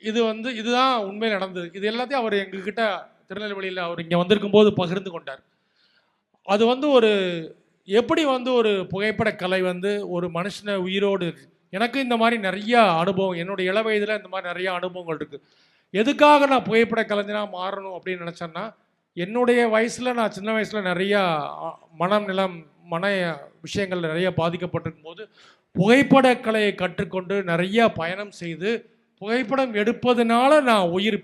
இதுதான் உண்மையில் நடந்தது. இது எல்லாத்தையும் அவர் எங்ககிட்ட திருநெல்வேலியில் அவர் இங்கே வந்திருக்கும் போது பகிர்ந்து கொண்டார். அது வந்து எப்படி வந்து ஒரு புகைப்பட கலை வந்து ஒரு மனுஷனை உயிரோடு எனக்கு இந்த மாதிரி நிறைய அனுபவம், என்னுடைய இள வயதில் இந்த மாதிரி நிறைய அனுபவங்கள் இருக்குது. எதுக்காக நான் புகைப்பட கலைஞனாக மாறணும் அப்படின்னு நினச்சேன்னா, என்னுடைய வயசில் நான் சின்ன வயசில் நிறையா மன விஷயங்கள் நிறைய பாதிக்கப்பட்டிருக்கும் போது புகைப்படக்கலையை கற்றுக்கொண்டு நிறையா பயணம் செய்து புகைப்படம் எடுப்பதனால நான் உயிர்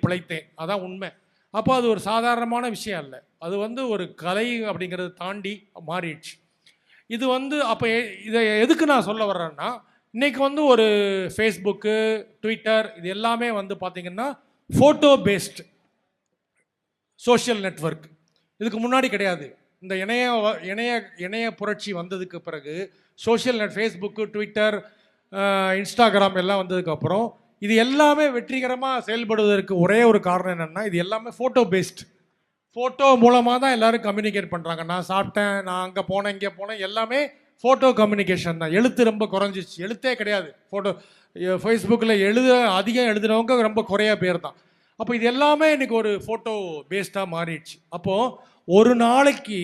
பிழைத்தேன். அதான் உண்மை. அப்போ அது ஒரு சாதாரணமான விஷயம் இல்லை. அது வந்து ஒரு கலை அப்படிங்கிறத தாண்டி மாறிடுச்சு. இது வந்து அப்போ இதை எதுக்கு நான் சொல்ல வர்றேன்னா, இன்றைக்கி வந்து ஒரு ஃபேஸ்புக்கு, ட்விட்டர் இது எல்லாமே வந்து பார்த்திங்கன்னா ஃபோட்டோ பேஸ்டு சோஷியல் நெட்வொர்க். இதுக்கு முன்னாடி கிடையாது. இந்த இணைய புரட்சி வந்ததுக்கு பிறகு ஃபேஸ்புக்கு, ட்விட்டர், இன்ஸ்டாகிராம் எல்லாம் வந்ததுக்கப்புறம் இது எல்லாமே வெற்றிகரமாக செயல்படுவதற்கு ஒரே ஒரு காரணம் என்னென்னா, இது எல்லாமே ஃபோட்டோ பேஸ்டு. ஃபோட்டோ மூலமாக தான் எல்லோரும் கம்யூனிகேட் பண்ணுறாங்க. நான் சாப்பிட்டேன், நான் அங்கே போனேன், இங்கே போனேன், எல்லாமே ஃபோட்டோ கம்யூனிகேஷன் தான். எழுத்து ரொம்ப குறைஞ்சிச்சு, எழுத்தே கிடையாது. ஃபேஸ்புக்கில் அதிகம் எழுதுனவங்க ரொம்ப குறைய பேர் தான். அப்போ இது எல்லாமே இன்றைக்கி ஒரு ஃபோட்டோ பேஸ்டாக மாறிடுச்சு. அப்போது ஒரு நாளைக்கு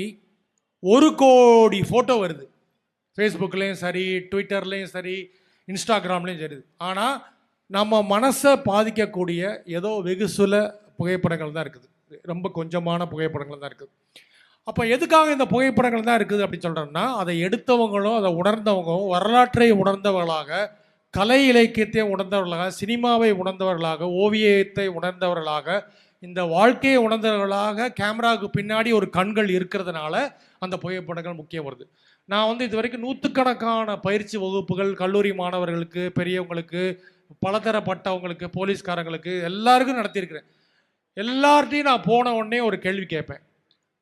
1 கோடி ஃபோட்டோ வருது. ஃபேஸ்புக்லேயும் சரி, ட்விட்டர்லேயும் சரி, இன்ஸ்டாகிராம்லேயும் சரி. ஆனால் நம்ம மனசை பாதிக்கக்கூடிய ஏதோ வெகு சில புகைப்படங்கள் தான் இருக்குது. ரொம்ப கொஞ்சமான புகைப்படங்கள் தான் இருக்குது. அப்போ எதுக்காக இந்த புகைப்படங்கள் தான் இருக்குது அப்படின்னு சொல்கிறோம்னா, அதை எடுத்தவங்களும் அதை உணர்ந்தவங்களும் வரலாற்றை உணர்ந்தவர்களாக கலை இலக்கியத்தை உணர்ந்தவர்களாக, சினிமாவை உணர்ந்தவர்களாக, ஓவியத்தை உணர்ந்தவர்களாக, இந்த வாழ்க்கையை உணர்ந்தவர்களாக கேமராவுக்கு பின்னாடி ஒரு கண்கள் இருக்கிறதுனால அந்த புகைப்படங்கள் முக்கியம் வருது. நான் வந்து இது வரைக்கும் நூற்றுக்கணக்கான பயிற்சி வகுப்புகள் கல்லூரி மாணவர்களுக்கு, பெரியவங்களுக்கு, பலதரப்பட்டவங்களுக்கு, போலீஸ்காரங்களுக்கு எல்லாருக்கும் நடத்தியிருக்கிறேன். எல்லார்ட்டையும் நான் போன உடனே ஒரு கேள்வி கேட்பேன்.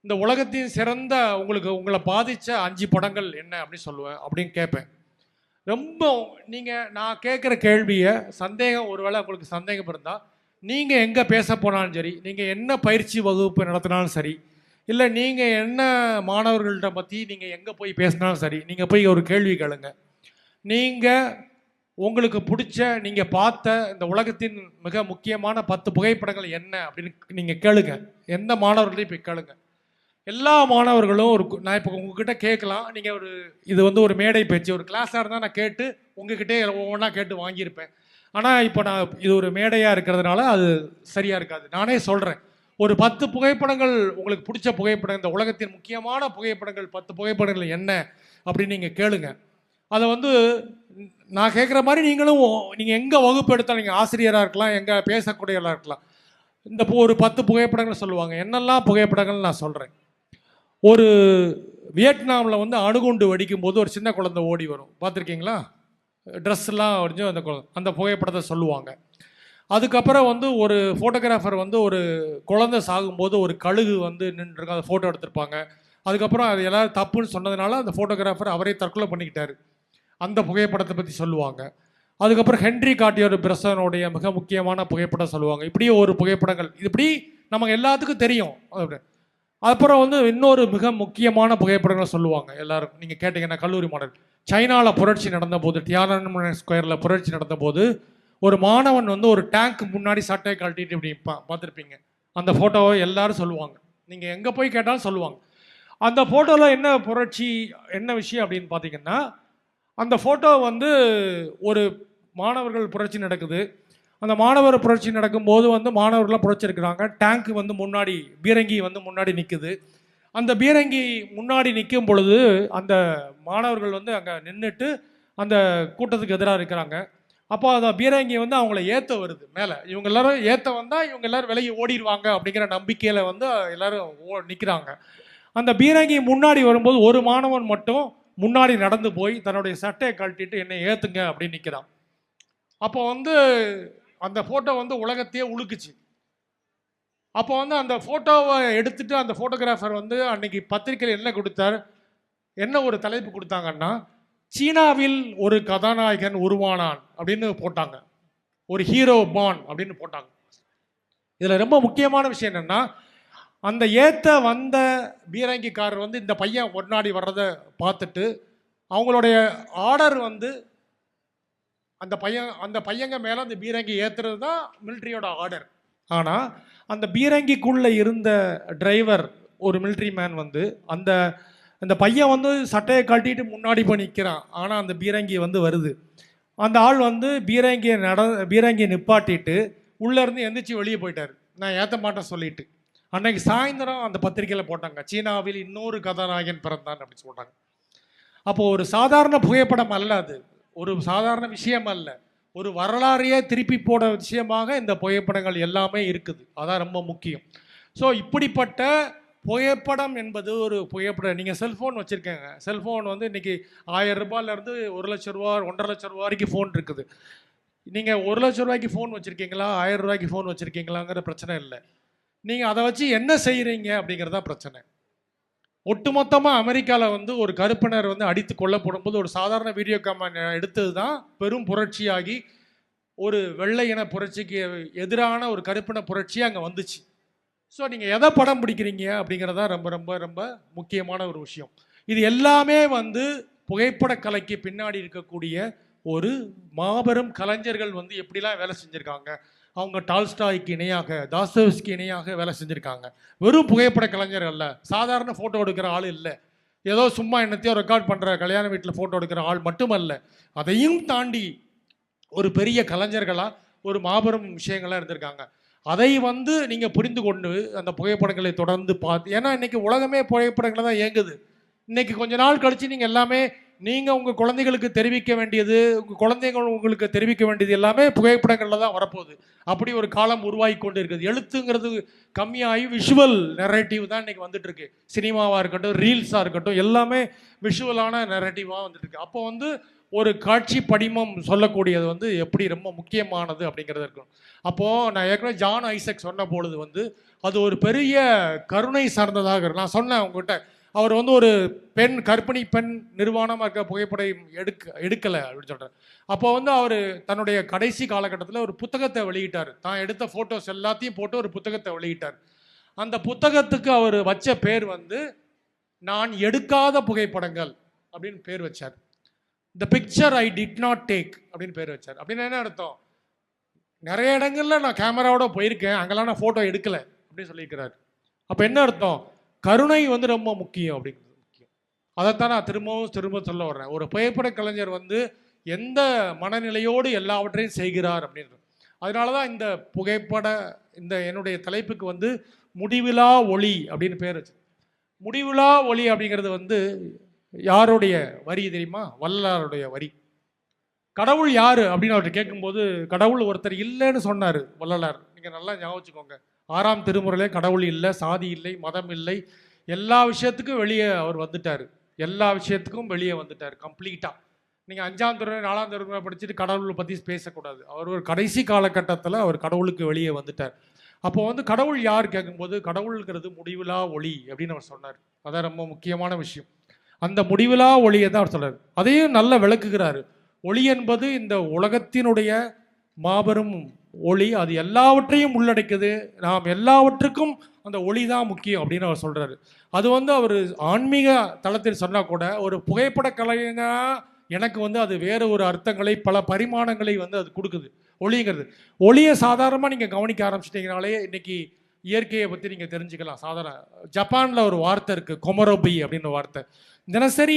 இந்த உலகத்தின் சிறந்த உங்களை பாதித்த 5 படங்கள் என்ன அப்படின்னு சொல்லுவேன் அப்படின்னு கேட்பேன். ரொம்ப நான் கேட்குற கேள்வியை ஒருவேளை உங்களுக்கு சந்தேகம் இருந்தால், நீங்கள் எங்கே பேச போனாலும் சரி, நீங்கள் என்ன பயிற்சி வகுப்பு நடத்தினாலும் சரி, இல்லை நீங்கள் என்ன மாணவர்கள்ட்ட பற்றி நீங்கள் எங்கே போய் பேசினாலும் சரி, நீங்கள் போய் ஒரு கேள்வி கேளுங்க. நீங்கள் உங்களுக்கு பிடிச்ச, நீங்கள் பார்த்த இந்த உலகத்தின் மிக முக்கியமான 10 புகைப்படங்கள் என்ன அப்படின்னு நீங்கள் கேளுங்க. எந்த மாணவர்களையும் போய் கேளுங்க. எல்லா மாணவர்களும் நான் இப்போ உங்ககிட்ட கேட்கலாம். நீங்கள் இது வந்து ஒரு மேடை பயிற்சி, ஒரு கிளாஸாக இருந்தால் நான் கேட்டு உங்ககிட்டே ஒவ்வொன்றா கேட்டு வாங்கியிருப்பேன். ஆனால் இப்போ நான் இது ஒரு மேடையாக இருக்கிறதுனால அது சரியாக இருக்காது. நானே சொல்கிறேன், ஒரு 10 புகைப்படங்கள் உங்களுக்கு பிடிச்ச புகைப்படம், இந்த உலகத்தின் முக்கியமான புகைப்படங்கள் 10 புகைப்படங்கள் என்ன அப்படின்னு நீங்கள் கேளுங்க. அதை வந்து நான் கேட்குற மாதிரி நீங்கள் எங்கே வகுப்பு எடுத்தாலும், நீங்கள் ஆசிரியராக இருக்கலாம், எங்கே பேசக்கூடியவர்களாக இருக்கலாம், இந்த ஒரு 10 புகைப்படங்கள் சொல்லுவாங்க. என்னெல்லாம் புகைப்படங்கள் நான் சொல்கிறேன். ஒரு வியட்நாமில் வந்து அணுகுண்டு வெடிக்கும் போது ஒரு சின்ன குழந்தை ஓடி வரும், பார்த்துருக்கீங்களா? ட்ரெஸ்லாம் வரைஞ்சு அந்த புகைப்படத்தை சொல்லுவாங்க. அதுக்கப்புறம் வந்து ஒரு ஃபோட்டோகிராஃபர் வந்து ஒரு குழந்தை சாகும்போது ஒரு கழுகு வந்து நின்றுருக்கு, அதை ஃபோட்டோ எடுத்திருப்பாங்க. அதுக்கப்புறம் அது எல்லோரும் தப்புன்னு சொன்னதுனால அந்த ஃபோட்டோகிராஃபர் அவரே தற்கொலை பண்ணிக்கிட்டார். அந்த புகைப்படத்தை பற்றி சொல்லுவாங்க. அதுக்கப்புறம் ஹென்ரி கார்டியர் பிரசனுடைய மிக முக்கியமான புகைப்படம் சொல்லுவாங்க. இப்படியே ஒரு புகைப்படங்கள் இப்படி நமக்கு எல்லாத்துக்கும் தெரியும். அப்புறம் வந்து இன்னொரு மிக முக்கியமான புகைப்படங்களை சொல்லுவாங்க எல்லாரும். நீங்கள் கேட்டிங்கன்னா கல்லூரி மாணவர், சைனாவில் புரட்சி நடந்தபோது, தியானன்மன் ஸ்கொயரில் புரட்சி நடந்தபோது ஒரு மாணவன் வந்து ஒரு டேங்க் முன்னாடி சட்டையை கழட்டிட்டு இப்படி பார்த்துருப்பீங்க. அந்த ஃபோட்டோவை எல்லாரும் சொல்லுவாங்க. நீங்கள் எங்கே போய் கேட்டாலும் சொல்லுவாங்க. அந்த ஃபோட்டோவில் என்ன புரட்சி, என்ன விஷயம் அப்படின்னு பார்த்தீங்கன்னா, அந்த ஃபோட்டோ வந்து ஒரு மாணவர்கள் புரட்சி நடக்குது. அந்த மாணவர் புரட்சி நடக்கும்போது வந்து மாணவர்கள்லாம் புரட்சிருக்கிறாங்க. டேங்க் வந்து முன்னாடி, பீரங்கி வந்து முன்னாடி நிற்குது. அந்த பீரங்கி முன்னாடி நிற்கும் பொழுது அந்த மாணவர்கள் வந்து அங்கே நின்றுட்டு அந்த கூட்டத்துக்கு எதிராக இருக்கிறாங்க. அப்போ அந்த பீரங்கி வந்து அவங்கள ஏற்ற வருது மேலே. இவங்க எல்லாரும் ஏற்ற வந்தால் இவங்க எல்லோரும் விலகி ஓடிடுவாங்க அப்படிங்கிற நம்பிக்கையில் வந்து எல்லோரும் நிற்கிறாங்க. அந்த பீரங்கி முன்னாடி வரும்போது ஒரு மாணவன் மட்டும் முன்னாடி நடந்து போய் தன்னுடைய சட்டையை கழட்டிட்டு என்னை ஏற்றுங்க அப்படின்னு நிற்கிறான். அப்போ வந்து அந்த ஃபோட்டோ வந்து உலகத்தையே உழுக்குச்சு. அப்போ வந்து அந்த ஃபோட்டோவை எடுத்துட்டு அந்த ஃபோட்டோகிராஃபர் வந்து அன்னைக்கு பத்திரிகையில் என்ன கொடுத்தார், என்ன ஒரு தலைப்பு கொடுத்தாங்கன்னா, சீனாவில் ஒரு கதாநாயகன் உருவானான் அப்படின்னு போட்டாங்க. ஒரு ஹீரோ பான் அப்படின்னு போட்டாங்க. இதில் ரொம்ப முக்கியமான விஷயம் என்னென்னா, அந்த ஏற்ற வந்த பீரங்கிக்காரர் வந்து இந்த பையன் முன்னாடி வர்றதை பார்த்துட்டு அவங்களுடைய ஆர்டர் வந்து அந்த பையங்க மேலே அந்த பீரங்கி ஏற்றுறது தான் மிலிட்ரியோட ஆர்டர். ஆனால் அந்த பீரங்கிக்குள்ளே இருந்த டிரைவர், ஒரு மிலிட்ரி மேன் வந்து அந்த பையன் வந்து சட்டையை கழட்டிட்டு முன்னாடி போய் நிற்கிறான். ஆனால் அந்த பீரங்கி வந்து வருது. அந்த ஆள் வந்து பீரங்கியை நிப்பாட்டிட்டு உள்ளேருந்து எந்திரிச்சு வெளியே போயிட்டார். நான் ஏற்ற மாட்டேன் சொல்லிட்டு. அன்னைக்கு சாயந்தரம் அந்த பத்திரிகையில் போட்டாங்க, சீனாவில் இன்னொரு கதாநாயகன் பிறந்தான் அப்படின்னு சொல்கிறாங்க. அப்போது ஒரு சாதாரண புகைப்படம் அல்ல, அது ஒரு சாதாரண விஷயம் அல்ல, ஒரு வரலாறையே திருப்பி போட விஷயமாக இந்த புகைப்படங்கள் எல்லாமே இருக்குது. அதான் ரொம்ப முக்கியம். ஸோ இப்படிப்பட்ட புகைப்படம் என்பது ஒரு புகைப்படம். நீங்கள் செல்ஃபோன் வச்சுருக்கேங்க, செல்ஃபோன் வந்து இன்றைக்கி 1000 ரூபாயிலேருந்து 1 லட்ச ரூபா 1.5 லட்ச ரூபா வரைக்கும் ஃபோன் இருக்குது. நீங்கள் 1 லட்ச ரூபாய்க்கு ஃபோன் வச்சுருக்கீங்களா, 1000 ரூபாய்க்கு ஃபோன் வச்சுருக்கீங்களாங்கிற பிரச்சனை இல்லை. நீங்கள் அதை வச்சு என்ன செய்கிறீங்க அப்படிங்கிறதா பிரச்சனை. ஒட்டுமொத்தமாக அமெரிக்காவில் வந்து ஒரு கருப்பினர் வந்து அடித்து கொல்லப்படும் போது ஒரு சாதாரண வீடியோ கேமரா எடுத்தது தான் பெரும் புரட்சியாகி ஒரு வெள்ளை இன புரட்சிக்கு எதிரான ஒரு கருப்பின புரட்சி அங்கே வந்துச்சு. ஸோ நீங்கள் எதை படம் பிடிக்கிறீங்க அப்படிங்கிறதா ரொம்ப ரொம்ப ரொம்ப முக்கியமான ஒரு விஷயம். இது எல்லாமே வந்து புகைப்பட கலைக்கு பின்னாடி இருக்கக்கூடிய ஒரு மாபெரும் கலைஞர்கள் வந்து எப்படிலாம் வேலை செஞ்சுருக்காங்க. அவங்க டால்ஸ்டாய்க்கு இணையாக, தாஸ்தோவ்ஸ்கி இணையாக வேலை செஞ்சுருக்காங்க. வெறும் புகைப்பட கலைஞர் அல்ல, சாதாரண ஃபோட்டோ எடுக்கிற ஆள் இல்லை, ஏதோ சும்மா என்னத்தையோ ரெக்கார்ட் பண்ணுற கல்யாண வீட்டில் ஃபோட்டோ எடுக்கிற ஆள் மட்டுமல்ல, அதையும் தாண்டி ஒரு பெரிய கலைஞர்களாக ஒரு மாபெரும் விஷயங்களாக இருந்திருக்காங்க. அதை வந்து நீங்கள் புரிந்து கொண்டு அந்த புகைப்படங்களை தொடர்ந்து பார்த்து, ஏன்னா இன்றைக்கி உலகமே புகைப்படங்களை தான் இயங்குது. இன்றைக்கி கொஞ்ச நாள் கழித்து நீங்கள் எல்லாமே நீங்கள் உங்கள் குழந்தைகளுக்கு தெரிவிக்க வேண்டியது, உங்கள் குழந்தைகள் உங்களுக்கு தெரிவிக்க வேண்டியது எல்லாமே புகைப்படங்களில் தான் வரப்போகுது. அப்படி ஒரு காலம் உருவாகி கொண்டு இருக்குது. எழுத்துங்கிறது கம்மியாகி விஷுவல் நெரேட்டிவ் தான் இன்றைக்கி வந்துட்டு இருக்கு. சினிமாவாக இருக்கட்டும், ரீல்ஸாக இருக்கட்டும், எல்லாமே விஷுவலான நெரேட்டிவாக வந்துட்டு இருக்கு. அப்போ வந்து ஒரு காட்சி படிமம் சொல்லக்கூடியது வந்து எப்படி ரொம்ப முக்கியமானது அப்படிங்கிறது இருக்கும். அப்போது நான் ஏற்கனவே ஜான் ஐசக் சொன்ன பொழுது வந்து அது ஒரு பெரிய கருணை சார்ந்ததாக நான் சொன்னேன் உங்ககிட்ட. அவர் வந்து ஒரு பெண், கர்ப்பிணி பெண் நிர்வாணமாக இருக்க புகைப்படம் எடுக்கலை அப்படின்னு சொல்கிறார். அப்போ வந்து அவர் தன்னுடைய கடைசி காலகட்டத்தில் ஒரு புத்தகத்தை வெளியிட்டார். தான் எடுத்த ஃபோட்டோஸ் எல்லாத்தையும் போட்டு ஒரு புத்தகத்தை வெளியிட்டார். அந்த புத்தகத்துக்கு அவர் வச்ச பேர் வந்து நான் எடுக்காத புகைப்படங்கள் அப்படின்னு பேர் வச்சார். The picture I did not take அப்படின்னு பேர் வச்சார். அப்படின்னு என்ன அர்த்தம்? நிறைய இடங்கள்ல நான் கேமராவோட போயிருக்கேன், அங்கெல்லாம் நான் ஃபோட்டோ எடுக்கலை அப்படின்னு சொல்லியிருக்கிறார். அப்போ என்ன அர்த்தம்? கருணை வந்து ரொம்ப முக்கியம் அப்படிங்கிறது முக்கியம். அதைத்தான் நான் திரும்ப சொல்ல வர்றேன். ஒரு புகைப்பட கலைஞர் வந்து எந்த மனநிலையோடு எல்லாவற்றையும் செய்கிறார் அப்படின்றது. அதனால தான் இந்த என்னுடைய தலைப்புக்கு வந்து முடிவிலா ஒளி அப்படின்னு பேர் வச்சு. முடிவிலா ஒளி அப்படிங்கிறது வந்து யாருடைய வரி தெரியுமா? வள்ளலாருடைய வரி. கடவுள் யாரு அப்படின்னு அவர்கிட்ட கேட்கும்போது, கடவுள் ஒருத்தர் இல்லைன்னு சொன்னார் வள்ளலார். நீங்கள் நல்லா ஞாபகம் வச்சுக்கோங்க. 6ஆம் திருமுறையிலே கடவுள் இல்லை, சாதி இல்லை, மதம் இல்லை, எல்லா விஷயத்துக்கும் வெளியே அவர் வந்துட்டார். எல்லா விஷயத்துக்கும் வெளியே வந்துட்டார் கம்ப்ளீட்டாக. நீங்கள் 5ஆம் திருமுறை 4ஆம் திருமுறை படிச்சுட்டு கடவுளை பற்றி பேசக்கூடாது. அவர் ஒரு கடைசி காலகட்டத்தில் அவர் கடவுளுக்கு வெளியே வந்துட்டார். அப்போ வந்து கடவுள் யார் கேட்கும்போது, கடவுளுங்கிறது முடிவிலா ஒளி அப்படின்னு அவர் சொன்னார். அதான் ரொம்ப முக்கியமான விஷயம். அந்த முடிவிலா ஒளியை தான் அவர் சொல்றாரு. அதையும் நல்லா விளக்குகிறாரு. ஒளி என்பது இந்த உலகத்தினுடைய மாபெரும் ஒளி, அது எல்லாவற்றையும் உள்ளடக்குது. நாம் எல்லாவற்றுக்கும் அந்த ஒளி தான் முக்கியம் அப்படின்னு அவர் சொல்றாரு. அது வந்து அவர் ஆன்மீக தளத்தில் சொன்னால் கூட, ஒரு புகைப்பட கலைஞனா எனக்கு வந்து அது வேறு ஒரு அர்த்தங்களை, பல பரிமாணங்களை வந்து அது கொடுக்குது ஒளிங்கிறது. ஒளியை சாதாரணமாக நீங்கள் கவனிக்க ஆரம்பிச்சிட்டிங்கனாலே இன்னைக்கு இயற்கையை பற்றி நீங்கள் தெரிஞ்சுக்கலாம். சாதாரண ஜப்பானில் ஒரு வார்த்தை இருக்குது, கொமரோபி அப்படின்னு வார்த்தை. தினசரி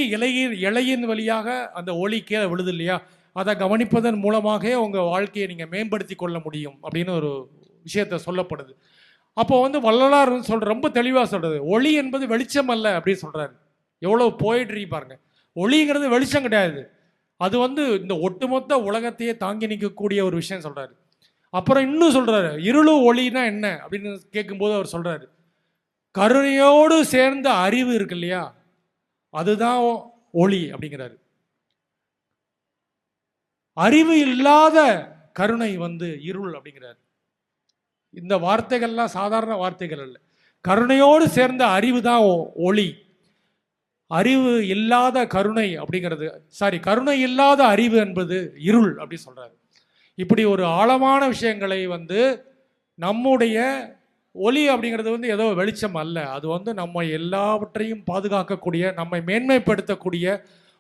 இலையின் வழியாக அந்த ஒளி கீழே விழுது இல்லையா, அதை கவனிப்பதன் மூலமாக உங்கள் வாழ்க்கையை நீங்கள் மேம்படுத்தி கொள்ள முடியும் அப்படின்னு ஒரு விஷயத்த சொல்லப்படுது. அப்போ வந்து வள்ளலார் சொல்கிற ரொம்ப தெளிவாக சொல்கிறது, ஒளி என்பது வெளிச்சம் அல்ல அப்படின்னு சொல்கிறாரு. எவ்வளோ போயிட்ரி பாருங்க. ஒளிங்கிறது வெளிச்சம் கிடையாது, அது வந்து இந்த ஒட்டுமொத்த உலகத்தையே தாங்கி நிற்கக்கூடிய ஒரு விஷயம் சொல்கிறாரு. அப்புறம் இன்னும் சொல்கிறாரு, இருளு ஒளினா என்ன அப்படின்னு கேட்கும்போது அவர் சொல்கிறாரு, கருணையோடு சேர்ந்த அறிவு இருக்கு இல்லையா, அதுதான் ஒளி அப்படிங்கிறாரு. அறிவு இல்லாத கருணை வந்து இருள் அப்படிங்கிறாரு. இந்த வார்த்தைகள்லாம் சாதாரண வார்த்தைகள் அல்ல. கருணையோடு சேர்ந்த அறிவு தான் ஒளி. அறிவு இல்லாத கருணை அப்படிங்கிறது, கருணை இல்லாத அறிவு என்பது இருள் அப்படி சொல்றாரு. இப்படி ஒரு ஆழமான விஷயங்களை வந்து நம்முடைய ஒளி அப்படிங்கிறது வந்து ஏதோ வெளிச்சம் அல்ல, அது வந்து நம்ம எல்லாவற்றையும் பாதுகாக்கக்கூடிய, நம்மை மேன்மைப்படுத்தக்கூடிய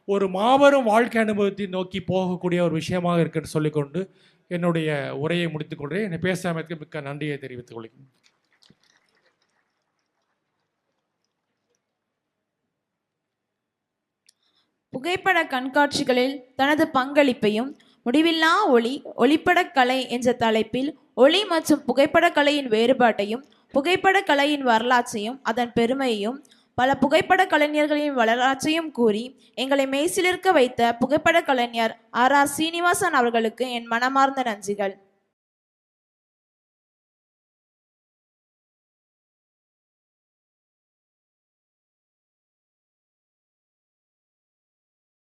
ஒரு மாபெரும் வாழ்க்கை அனுபவத்தை நோக்கி போகக்கூடிய ஒரு விஷயமாக இருக்குன்னு சொல்லிக்கொண்டு என்னுடைய உரையை முடித்துக்கொள்கிறேன். என்னை பேசாமற்கு மிக்க நன்றியை தெரிவித்துக் கொள்கிறேன். புகைப்பட கண்காட்சிகளில் தனது பங்களிப்பையும் முடிவில்லா ஒளி ஒளிப்படக் கலை என்ற தலைப்பில் ஒளி மற்றும் புகைப்படக் கலையின் வேறுபாட்டையும், புகைப்படக் கலையின் வரலாற்றையும் அதன் பெருமையையும், பல புகைப்பட கலைஞர்களின் வரலாற்றையும் கூறி எங்களை மெய்சிலிர்க்க வைத்த புகைப்பட கலைஞர் R.R. சீனிவாசன் அவர்களுக்கு என் மனமார்ந்த நன்றிகள்.